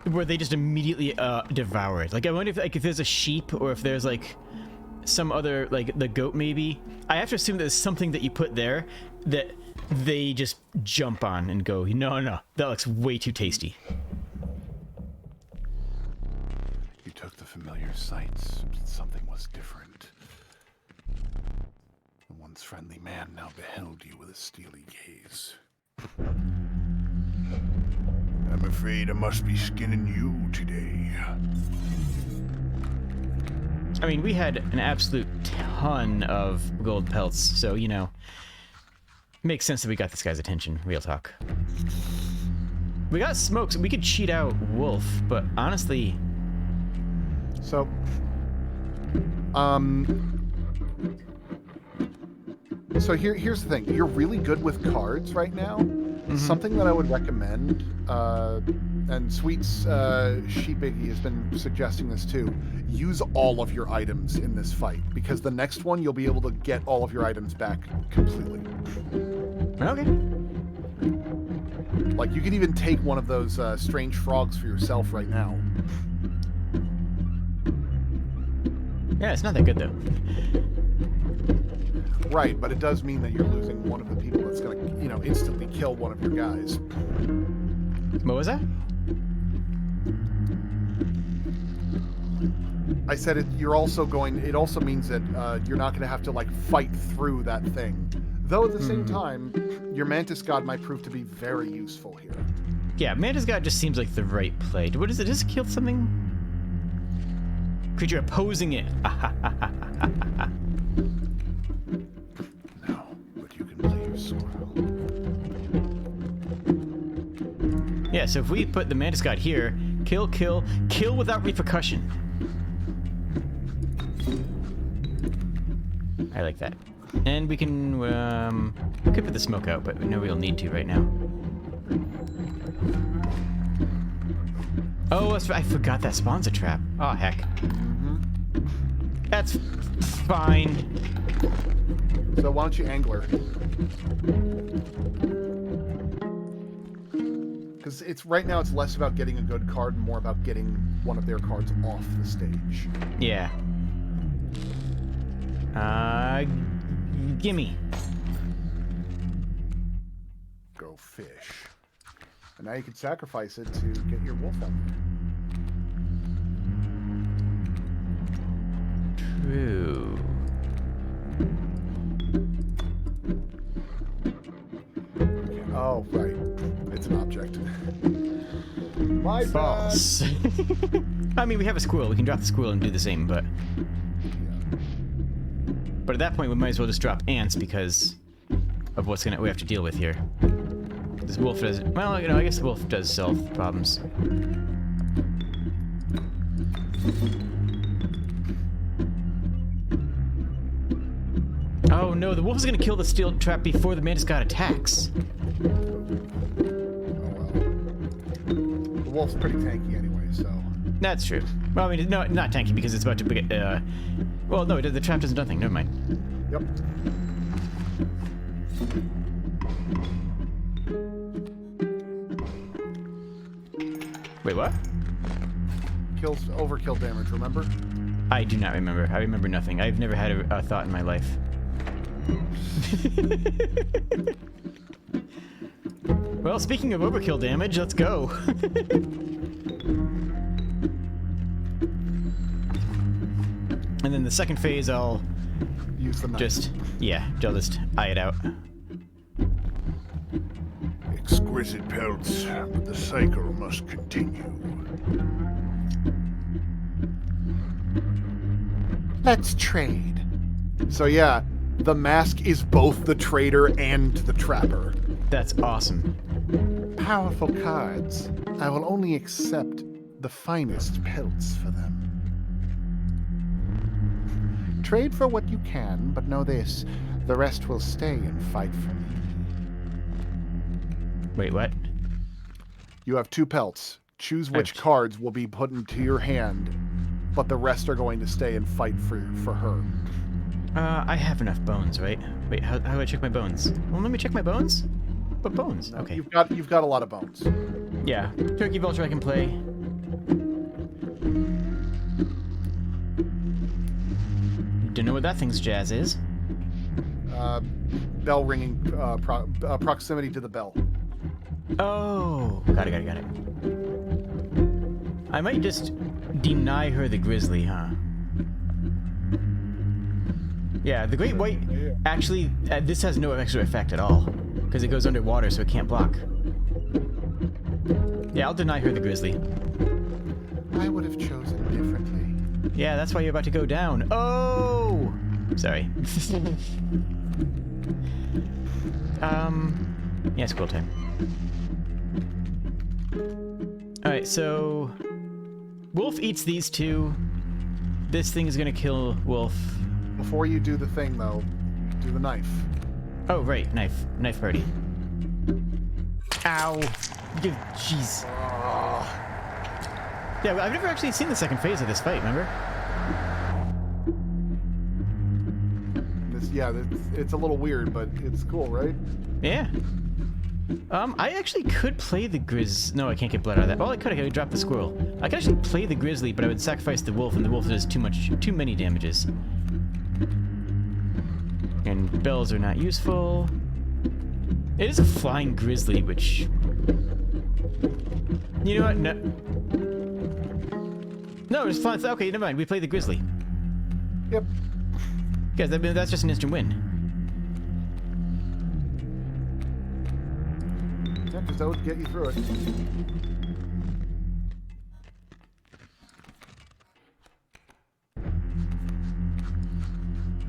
where they just immediately devour it. Like, I wonder if there's a sheep or if there's like some other, like the goat maybe. I have to assume there's something that you put there that they just jump on and go, no, that looks way too tasty. You took the familiar sights, but something was different. The once friendly man now beheld you with a steely gaze. I'm afraid I must be skinning you today. I mean, we had an absolute ton of gold pelts, so, you know, makes sense that we got this guy's attention, real talk. We got smokes. We could cheat out Wolf, but honestly... So, so here's the thing. You're really good with cards right now. Mm-hmm. Something that I would recommend, and Sweet's Sheepiggy has been suggesting this too, use all of your items in this fight, because the next one you'll be able to get all of your items back completely. Okay. Like, you could even take one of those strange frogs for yourself right now. Yeah, it's not that good, though. Right, but it does mean that you're losing one of the people that's going to, you know, instantly kill one of your guys. What was that? I said it also means that you're not going to have to, like, fight through that thing. Though at the same time, your Mantis God might prove to be very useful here. Yeah, Mantis God just seems like the right play. What is it? Does it kill something? Creature opposing it. No, but you can play your sword. Yeah, so if we put the Mantis God here, kill without repercussion. I like that. And we can, we could put the smoke out, but no real need to right now. Oh, I forgot that spawns a trap. Oh, heck. That's fine. So why don't you angler? Because right now it's less about getting a good card and more about getting one of their cards off the stage. Yeah. Gimme. Go fish. And now you can sacrifice it to get your wolf out. My False. I mean, we have a squirrel. We can drop the squirrel and do the same, but... But at that point, we might as well just drop ants because of what's we have to deal with here. This wolf does... Well, you know, I guess the wolf does solve problems. Oh no, the wolf is going to kill the steel trap before the mantis god attacks. The wolf's pretty tanky anyway, so... That's true. Well, I mean, no, not tanky because it's about to get... well, no, the trap does nothing. Never mind. Yep. Wait, what? Kills overkill damage, remember? I do not remember. I remember nothing. I've never had a thought in my life. Well, speaking of overkill damage, let's go. And then the second phase, I'll Use the knife. I'll just eye it out. Exquisite pelts, but the cycle must continue. Let's trade. So yeah, the mask is both the trader and the trapper. That's awesome. Powerful cards. I will only accept the finest pelts for them. Trade for what you can, but know this. The rest will stay and fight for me. Wait, what? You have 2 pelts. Choose which cards will be put into your hand, but the rest are going to stay and fight for her. I have enough bones, right? Wait, how do I check my bones? Well, let me check my bones. What bones? Okay. You've got a lot of bones. Yeah. Turkey Vulture I can play. Don't know what that thing's jazz is. Bell ringing, proximity to the bell. Oh, got it. I might just deny her the grizzly, huh? Yeah, the great white, actually, this has no extra effect at all, because it goes underwater, so it can't block. Yeah, I'll deny her the grizzly. I would have chosen differently. Yeah, that's why you're about to go down. Oh! Sorry. Yeah, squirrel time. Alright, so... Wolf eats these 2. This thing is gonna kill Wolf. Before you do the thing, though, do the knife. Oh, right, knife. Knife party. Ow! Jeez. Yeah, I've never actually seen the second phase of this fight, remember? It's a little weird, but it's cool, right? Yeah. I actually could play the No, I can't get blood out of that. Well, I could drop the squirrel. I could actually play the grizzly, but I would sacrifice the wolf, and the wolf does too many damages. And bells are not useful. It is a flying grizzly, which... You know what? No, it's fine. Okay, never mind. We play the grizzly. Yep. Guys, that's just an instant win. Yeah, because that would get you through it.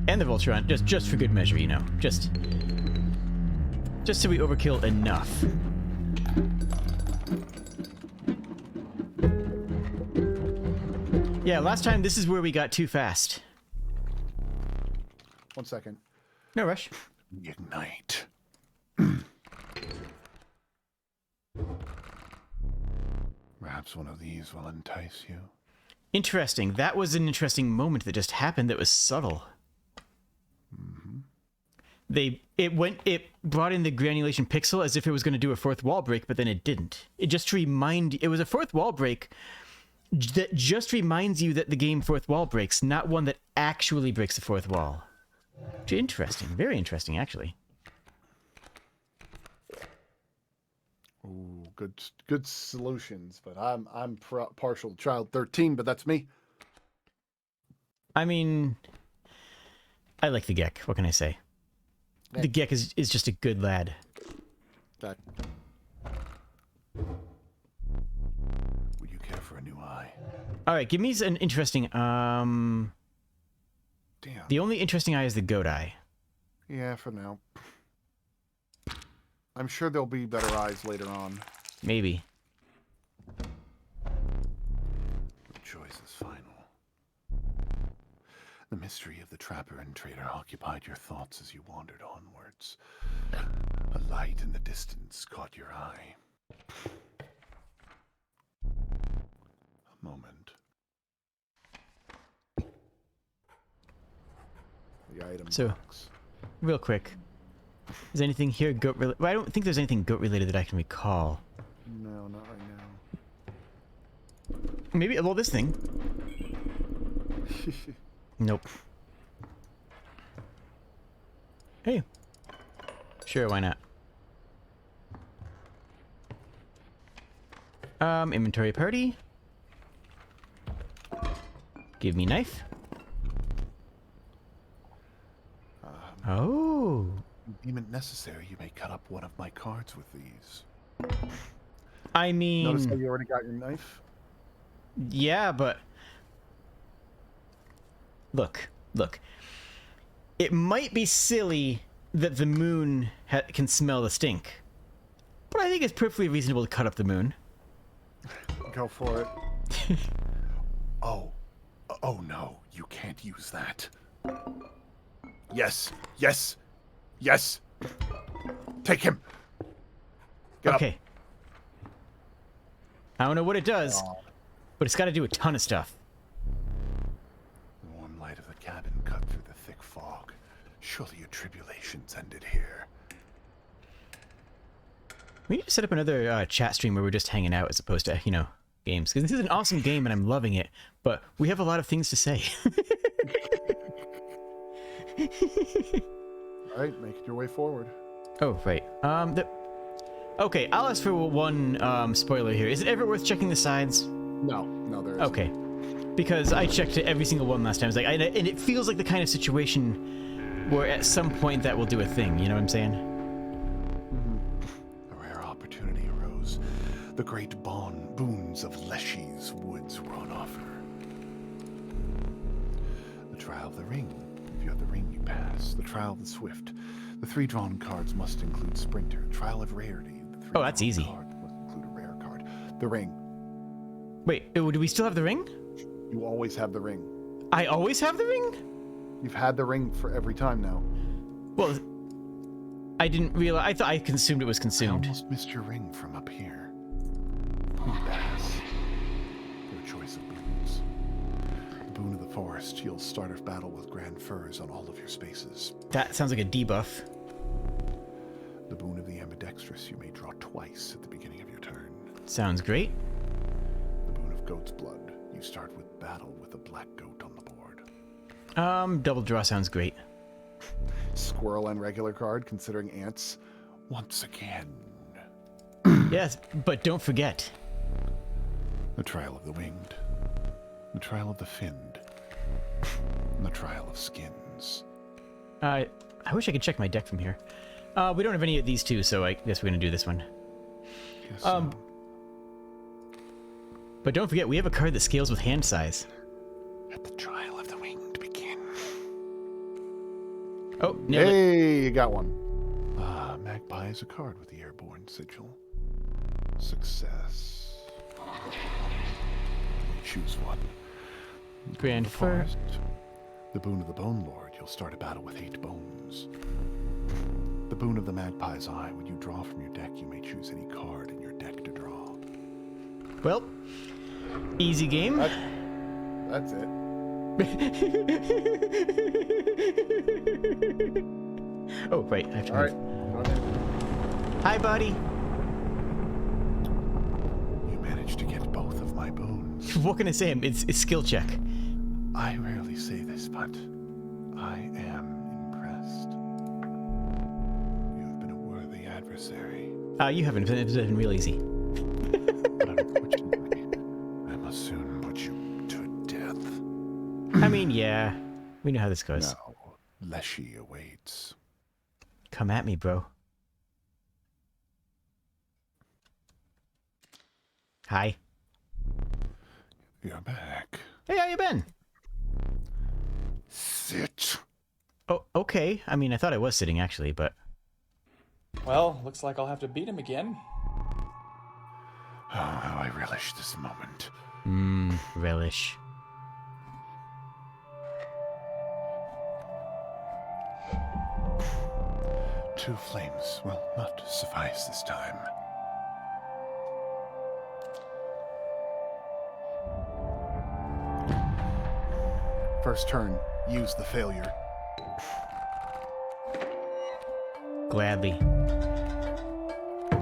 And the Voltron, just for good measure, you know. Just so we overkill enough. Yeah, last time this is where we got too fast. 1 second. No rush. Ignite. Perhaps one of these will entice you. Interesting. That was an interesting moment that just happened that was subtle. It brought in the granulation pixel as if it was going to do a fourth wall break, but then it didn't. It was a fourth wall break that just reminds you that the game fourth wall breaks, not one that actually breaks the fourth wall. Interesting. Very interesting, actually. Ooh, good solutions, but I'm partial to Child 13, but that's me. I mean, I like the Gek. What can I say? The Gek is just a good lad. That. a new eye. All right, give me an interesting. Damn. The only interesting eye is the goat eye. Yeah, for now. I'm sure there'll be better eyes later on. Maybe. The choice is final. The mystery of the trapper and trader occupied your thoughts as you wandered onwards. A light in the distance caught your eye. A moment. The item box. Real quick. Is anything here goat related? Well, I don't think there's anything goat related that I can recall. No, not right now. Maybe, well, this thing. Nope. Hey. Sure, why not? Inventory party. Give me knife. Oh. Deem it necessary, you may cut up one of my cards with these. I mean... Notice how you already got your knife? Yeah, but... Look. It might be silly that the moon can smell the stink. But I think it's perfectly reasonable to cut up the moon. Go for it. Oh no, you can't use that. Yes. Take him. Get okay. up. I don't know what it does, but it's got to do a ton of stuff. The warm light of the cabin cut through the thick fog. Surely your tribulations ended here. We need to set up another chat stream where we're just hanging out as opposed to, you know, games. Because this is an awesome game and I'm loving it, but we have a lot of things to say. Alright, make your way forward. Oh, right. Okay, I'll ask for one spoiler here. Is it ever worth checking the sides? No, there isn't. Okay. Because I checked every single one last time. It's like, and it feels like the kind of situation where at some point that will do a thing, you know what I'm saying? A rare opportunity arose. The great boons of Leshy's woods were on offer. The trial of the ring. If you have the ring, you pass. The trial of the swift. The 3 drawn cards must include sprinter. Trial of rarity. The 3 Oh, that's drawn easy. Cards must include a rare card. The ring. Wait, do we still have the ring? You always have the ring. I always have the ring? You've had the ring for every time now. Well, I didn't realize. I thought I consumed it was I consumed. almost missed your ring from up here. You pass. Your choice of boons. The boon of the forest. You'll start a battle with grand firs on all of your spaces. That sounds like a debuff. The boon of the ambidextrous. You may draw twice at the beginning of your turn. Sounds great. The boon of goat's blood. You start with battle with a black goat on the board. Double draw sounds great. Squirrel and regular card, considering ants. Once again. Yes, but don't forget. The trial of the winged. The trial of the finned. And the trial of skins. I wish I could check my deck from here. We don't have any of these two, so I guess we're gonna do this one. Yes, so. But don't forget, we have a card that scales with hand size. Let the trial of the winged begin. Oh, nailed it. Hey, you got one. Magpie is a card with the airborne sigil. Success. Choose one. Grand Fir. The boon of the Bone Lord. You'll start a battle with 8 bones. The boon of the Magpie's Eye. When you draw from your deck, you may choose any card in your deck to draw. Well, easy game. That's it. Oh, right. I have to All move. right. Hi, buddy. You managed to get both of my boons. What can I say? It's skill check. I rarely say this, but I am impressed. You've been a worthy adversary. You haven't. It's been real easy. But unfortunately, I must soon put you to death. I mean, yeah. We know how this goes. Now, Leshy awaits. Come at me, bro. Hi. You're back. Hey, how you been? Sit. Oh, okay. I mean, I thought I was sitting, actually, but... Well, looks like I'll have to beat him again. Oh, how I relish this moment. Relish. Two flames will not suffice this time. First turn, use the failure. Gladly.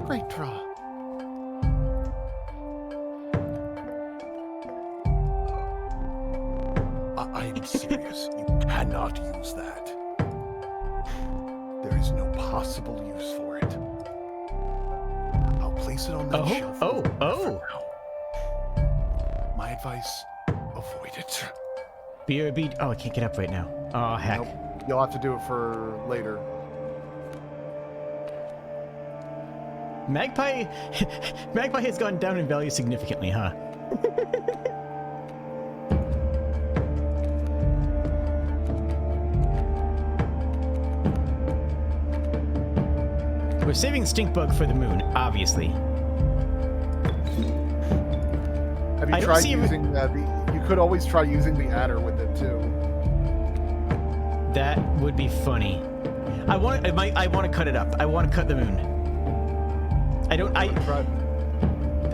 Great draw. I am serious. You cannot use that. There is no possible use for it. I'll place it on that shelf. Oh. For now. My advice, avoid it. BRB. Oh, I can't get up right now. Oh, heck. Nope. You'll have to do it for later. Magpie... Magpie has gone down in value significantly, huh? We're saving Stinkbug for the moon, obviously. Have you tried using you could always try using the adder with it too. That would be funny. I want to cut it up. I want to cut the moon.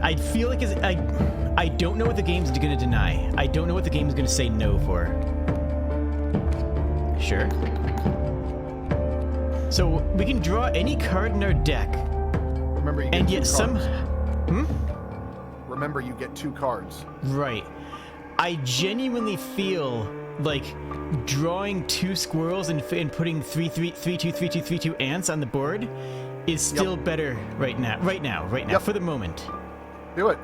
I feel like I don't know what the game's going to deny. I don't know what the game's going to say no for. Sure. So we can draw any card in our deck. Remember, you get and two yet cards. Remember, you get 2 cards. Right. I genuinely feel like drawing 2 squirrels and putting 3-2 ants on the board is still better right now. Right now, for the moment. Do it.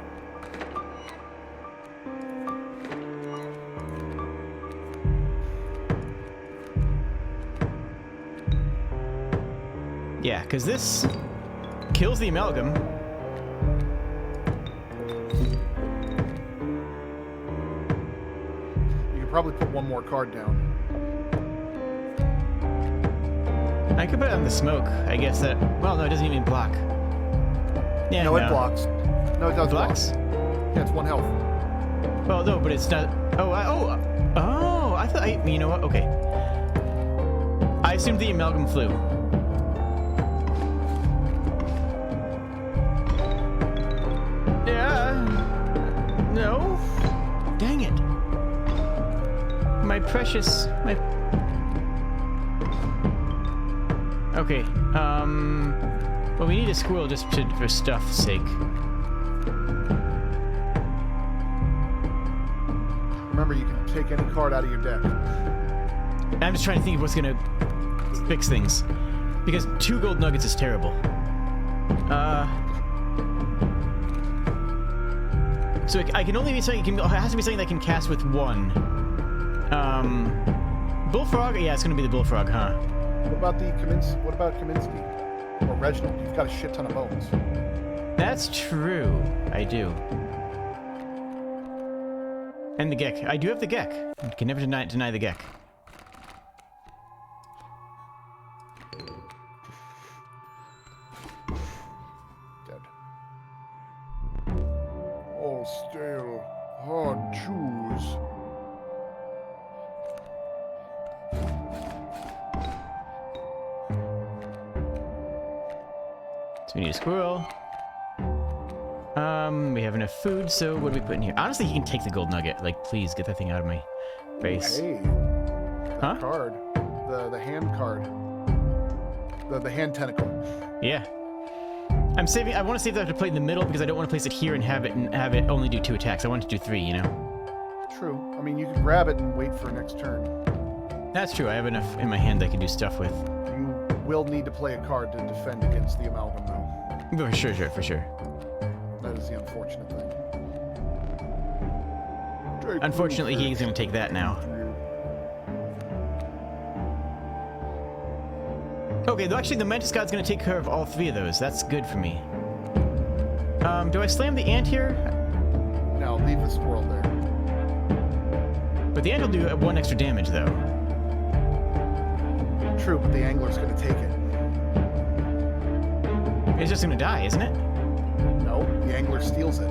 Yeah, because this kills the amalgam. You could probably put 1 more card down. I could put it on the smoke. I guess that... Well, no, it doesn't even block. Yeah, No, it blocks. No, it does blocks. Yeah, it's 1 health. Well, no, but it's not... Oh, I thought... You know what? Okay. I assumed the amalgam flew. No. Dang it. My precious... Okay, well, we need a squirrel just for stuff's sake. Remember, you can take any card out of your deck. I'm just trying to think of what's gonna fix things. Because 2 gold nuggets is terrible. So I can only be something. It has to be something that can cast with 1. Bullfrog. Yeah, it's gonna be the bullfrog, huh? What about Kaminsky? Or Reginald? You've got a shit ton of bones. That's true. I do. And the Gek. I do have the Gek. I can never deny the Gek. Dead. All stale, hard chews. So we need a squirrel. We have enough food, so what do we put in here? Honestly, he can take the gold nugget. Like, please, get that thing out of my face. Hey. That card. The hand card. The hand tentacle. Yeah. I'm saving... I want to save that to play in the middle because I don't want to place it here and have it only do 2 attacks. I want it to do 3, you know? True. I mean, you can grab it and wait for next turn. That's true. I have enough in my hand that I can do stuff with. You will need to play a card to defend against the amalgam, though. For sure. That is the unfortunate thing. Unfortunately, he's going to take that now. Okay, though actually the Mantis God's going to take care of all 3 of those. That's good for me. Do I slam the ant here? No, leave the squirrel there. But the ant will do 1 extra damage, though. True, but the angler's going to take it. It's just gonna die, isn't it? No, the angler steals it.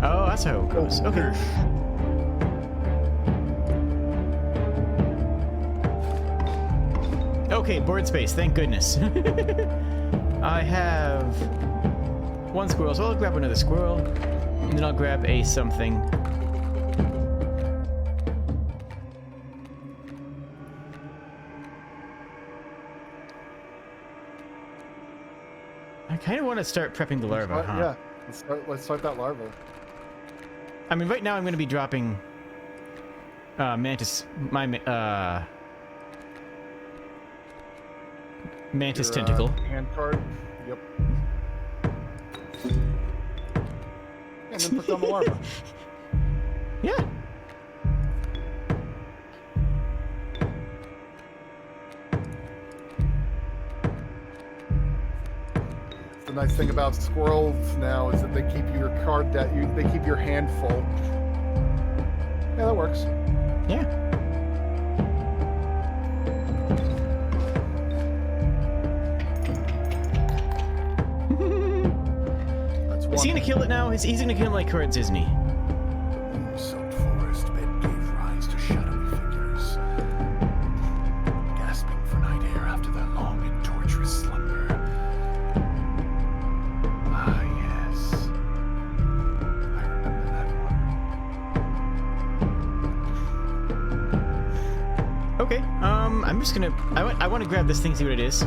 Oh, that's how it goes. Okay. Okay, board space, thank goodness. I have 1 squirrel, so I'll grab another squirrel, and then I'll grab a something. I kind of want to start prepping the larva, huh? Yeah, let's start that larva. I mean, right now I'm going to be dropping mantis Your, tentacle. Hand card. Yep. And then put down the larva. Yeah. The nice thing about squirrels now is that they keep your card they keep your hand full. Yeah, that works. Yeah. That's one. Is he gonna kill it now? He's gonna kill my cards, isn't he? Soaked forest bed gave rise to shadowy figures, gasping for night air after their long and torturous slumber. Ah, yes. I remember that one. Okay. I'm just gonna. I want to grab this thing, see what it is.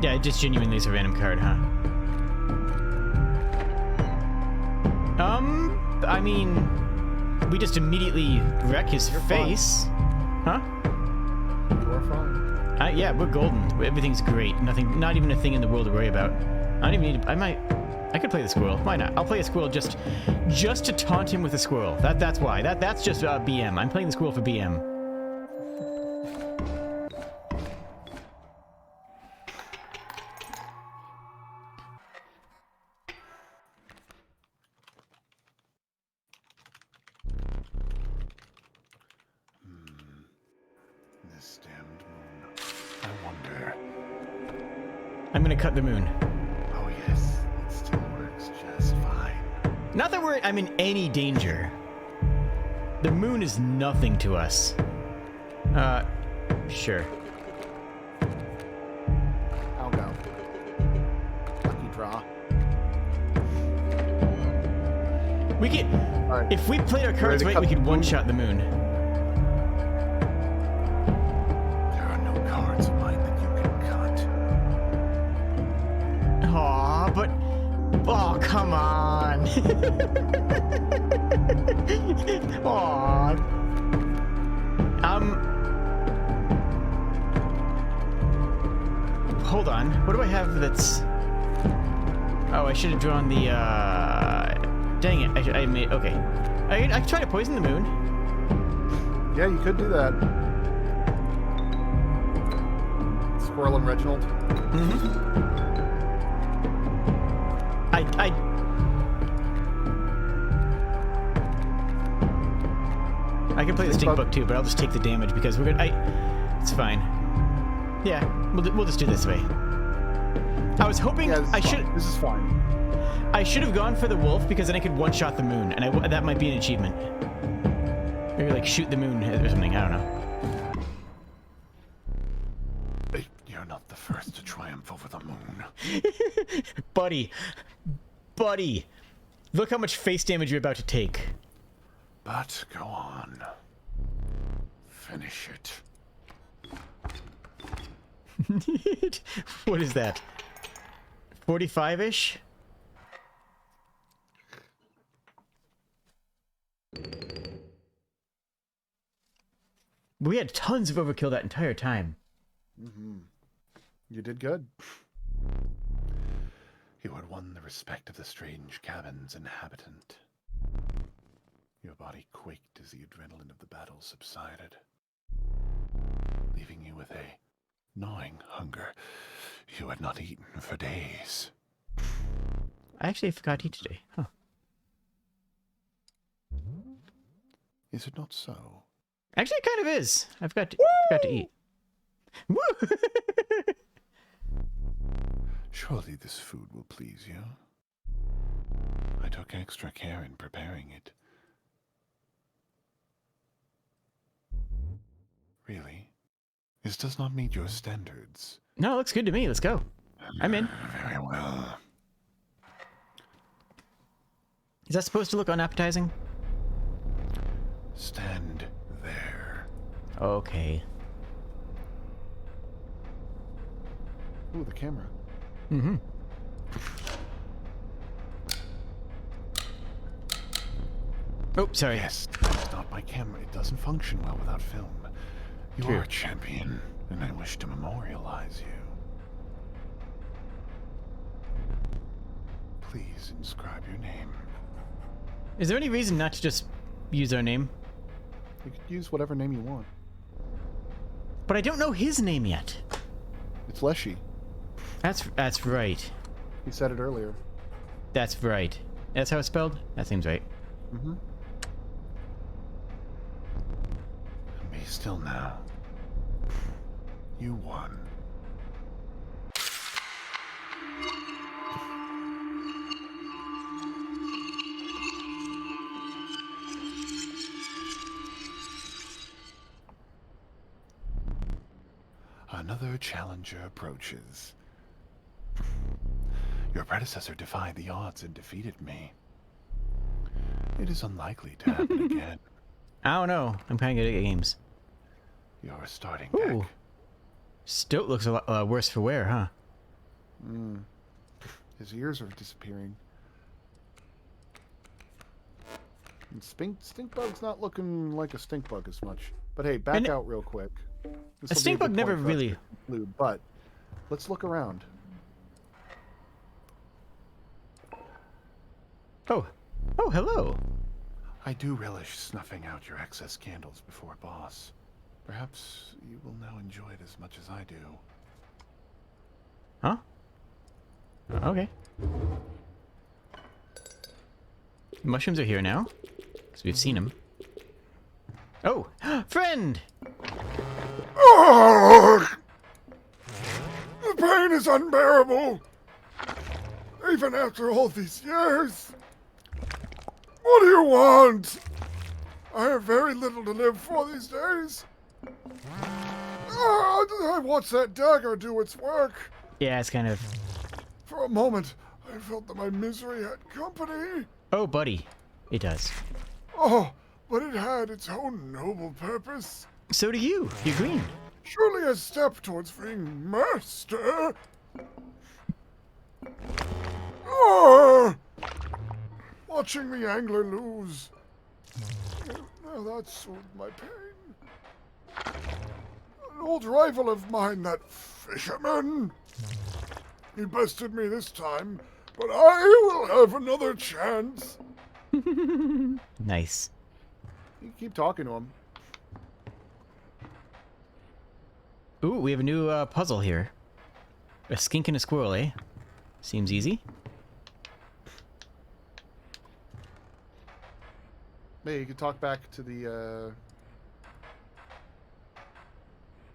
Yeah, it just genuinely is a random card, huh? I mean, we just immediately wreck his face. Huh? You are fine. Yeah, we're golden. Everything's great. Not even a thing in the world to worry about. I don't even need to, I could play the squirrel. Why not? I'll play a squirrel just to taunt him with a squirrel. That's why. That's just BM. I'm playing the squirrel for BM. This damned moon. I wonder. I'm gonna cut the moon. Oh, yes. It still works just fine. Not that I'm in any danger. The moon is nothing to us. Sure. I'll go. Lucky draw. We could, All right. if we played our cards to right, cut we could the moon? one-shot the moon. There are no cards of mine that you can cut. Aw, but... Oh, come on. Aw. Hold on. What do I have that's... Oh, I should have drawn the, Dang it. I made... Okay. I could try to poison the moon. Yeah, you could do that. Squirrel and Reginald. I can play the stink bug too, but I'll just take the damage because we're gonna. It's fine. Yeah, we'll just do this way. I was hoping Yeah, this is fine. I should have gone for the wolf because then I could one-shot the moon, and that might be an achievement. Maybe like shoot the moon or something. I don't know. You're not the first to triumph over the moon. Buddy, look how much face damage you're about to take. But go on. Finish it. What is that? 45-ish? We had tons of overkill that entire time. You did good. You had won the respect of the strange cabin's inhabitant. Your body quaked as the adrenaline of the battle subsided, leaving you with a gnawing hunger you had not eaten for days. I actually forgot to eat today. Huh. Is it not so? Actually, it kind of is. I forgot to eat. Woo! Surely this food will please you. I took extra care in preparing it. Really? This does not meet your standards. No, it looks good to me. Let's go. I'm in. Very well. Is that supposed to look unappetizing? Stand there. Okay. Ooh, the camera. Mm-hmm. Oh, sorry. Yes, that's not my camera. It doesn't function well without film. You True. are a champion, and I wish to memorialize you. Please inscribe your name. Is there any reason not to just use our name? You could use whatever name you want. But I don't know his name yet. It's Leshy. That's right. He said it earlier. That's right. That's how it's spelled? That seems right. Mm-hmm. Be still now. You won. Another challenger approaches. Your predecessor defied the odds and defeated me. It is unlikely to happen again. I don't know. I'm kind of good at games. Your starting Ooh. deck. Stoat looks a lot worse for wear, huh? His ears are disappearing. And stink bug's not looking like a stink bug as much. But hey, back out real quick. This A will be stink good bug never point for us to really... conclude, but let's look around. Oh. Oh, hello. I do relish snuffing out your excess candles before boss. Perhaps you will now enjoy it as much as I do. Huh? Okay. The mushrooms are here now. Because we've seen them. Oh! Friend! Oh! The pain is unbearable! Even after all these years! What do you want? I have very little to live for these days. I watched that dagger do its work. Yeah, it's kind of... For a moment, I felt that my misery had company. Oh, buddy. It does. Oh, but it had its own noble purpose. So do you. You're green. Surely a step towards freeing Master. Oh! Watching the angler lose. Now that soothed my pain. An old rival of mine, that fisherman. He bested me this time, but I will have another chance. Nice. You keep talking to him. Ooh, we have a new puzzle here. A skink and a squirrel, eh? Seems easy. Hey, you can talk back to the,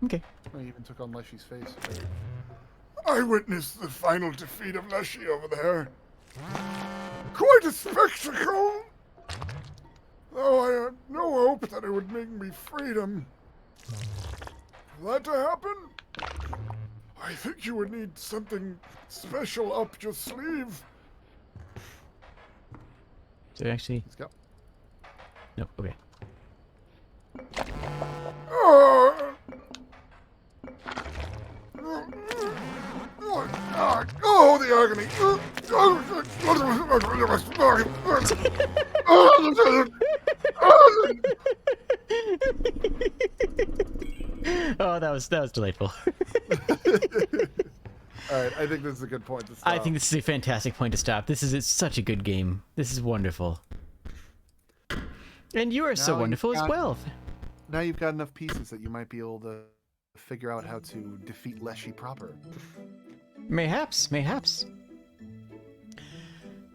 Okay. Oh, he even took on Leshy's face. I witnessed the final defeat of Leshy over there. Quite a spectacle! Though I had no hope that it would make me freedom. For that to happen, I think you would need something special up your sleeve. So actually... Let's go. No, okay. Oh, the agony! Oh, that was delightful. Alright, I think this is a good point to stop. I think this is a fantastic point to stop. It's such a good game. This is wonderful. And you are so Now wonderful you've as got- well. Now you've got enough pieces that you might be able to figure out how to defeat Leshy proper. Mayhaps, mayhaps.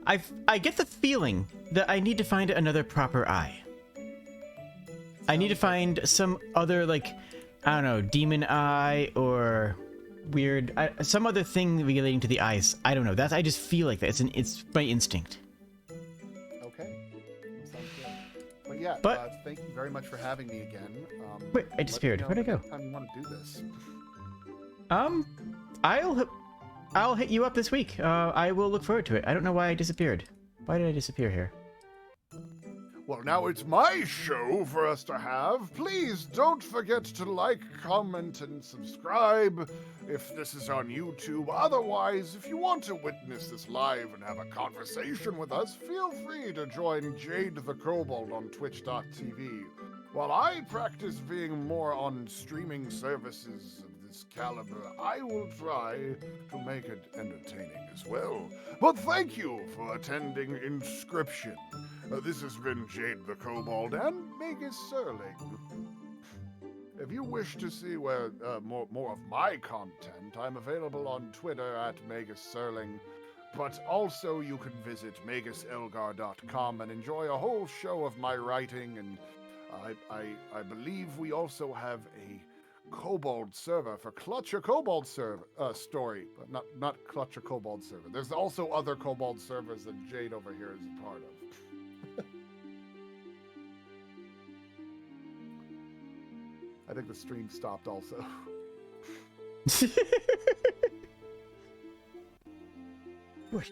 I get the feeling that I need to find another proper eye. I need to find some other, like, I don't know, demon eye or weird, some other thing relating to the eyes. I don't know. I just feel like that. It's my instinct. Okay. Sounds good. But yeah, thank you very much for having me again. Wait, I disappeared. Where'd I go? Next time you want to do this. I'll hit you up this week. I will look forward to it. I don't know why I disappeared. Why did I disappear here? Well, now it's my show for us to have. Please don't forget to like, comment, and subscribe if this is on YouTube. Otherwise, if you want to witness this live and have a conversation with us, feel free to join Jade the Kobold on twitch.tv. While I practice being more on streaming services of this caliber, I will try to make it entertaining as well. But thank you for attending Inscryption. This has been Jade the Kobold and Magus Serling. If you wish to see more of my content, I'm available on Twitter at Magus Serling. But also you can visit maguselgar.com and enjoy a whole show of my writing, and I believe we also have a Kobold server for Clutch a Kobold story, but not Clutch a Kobold server. There's also other Kobold servers that Jade over here is a part of. I think the stream stopped also. Wait.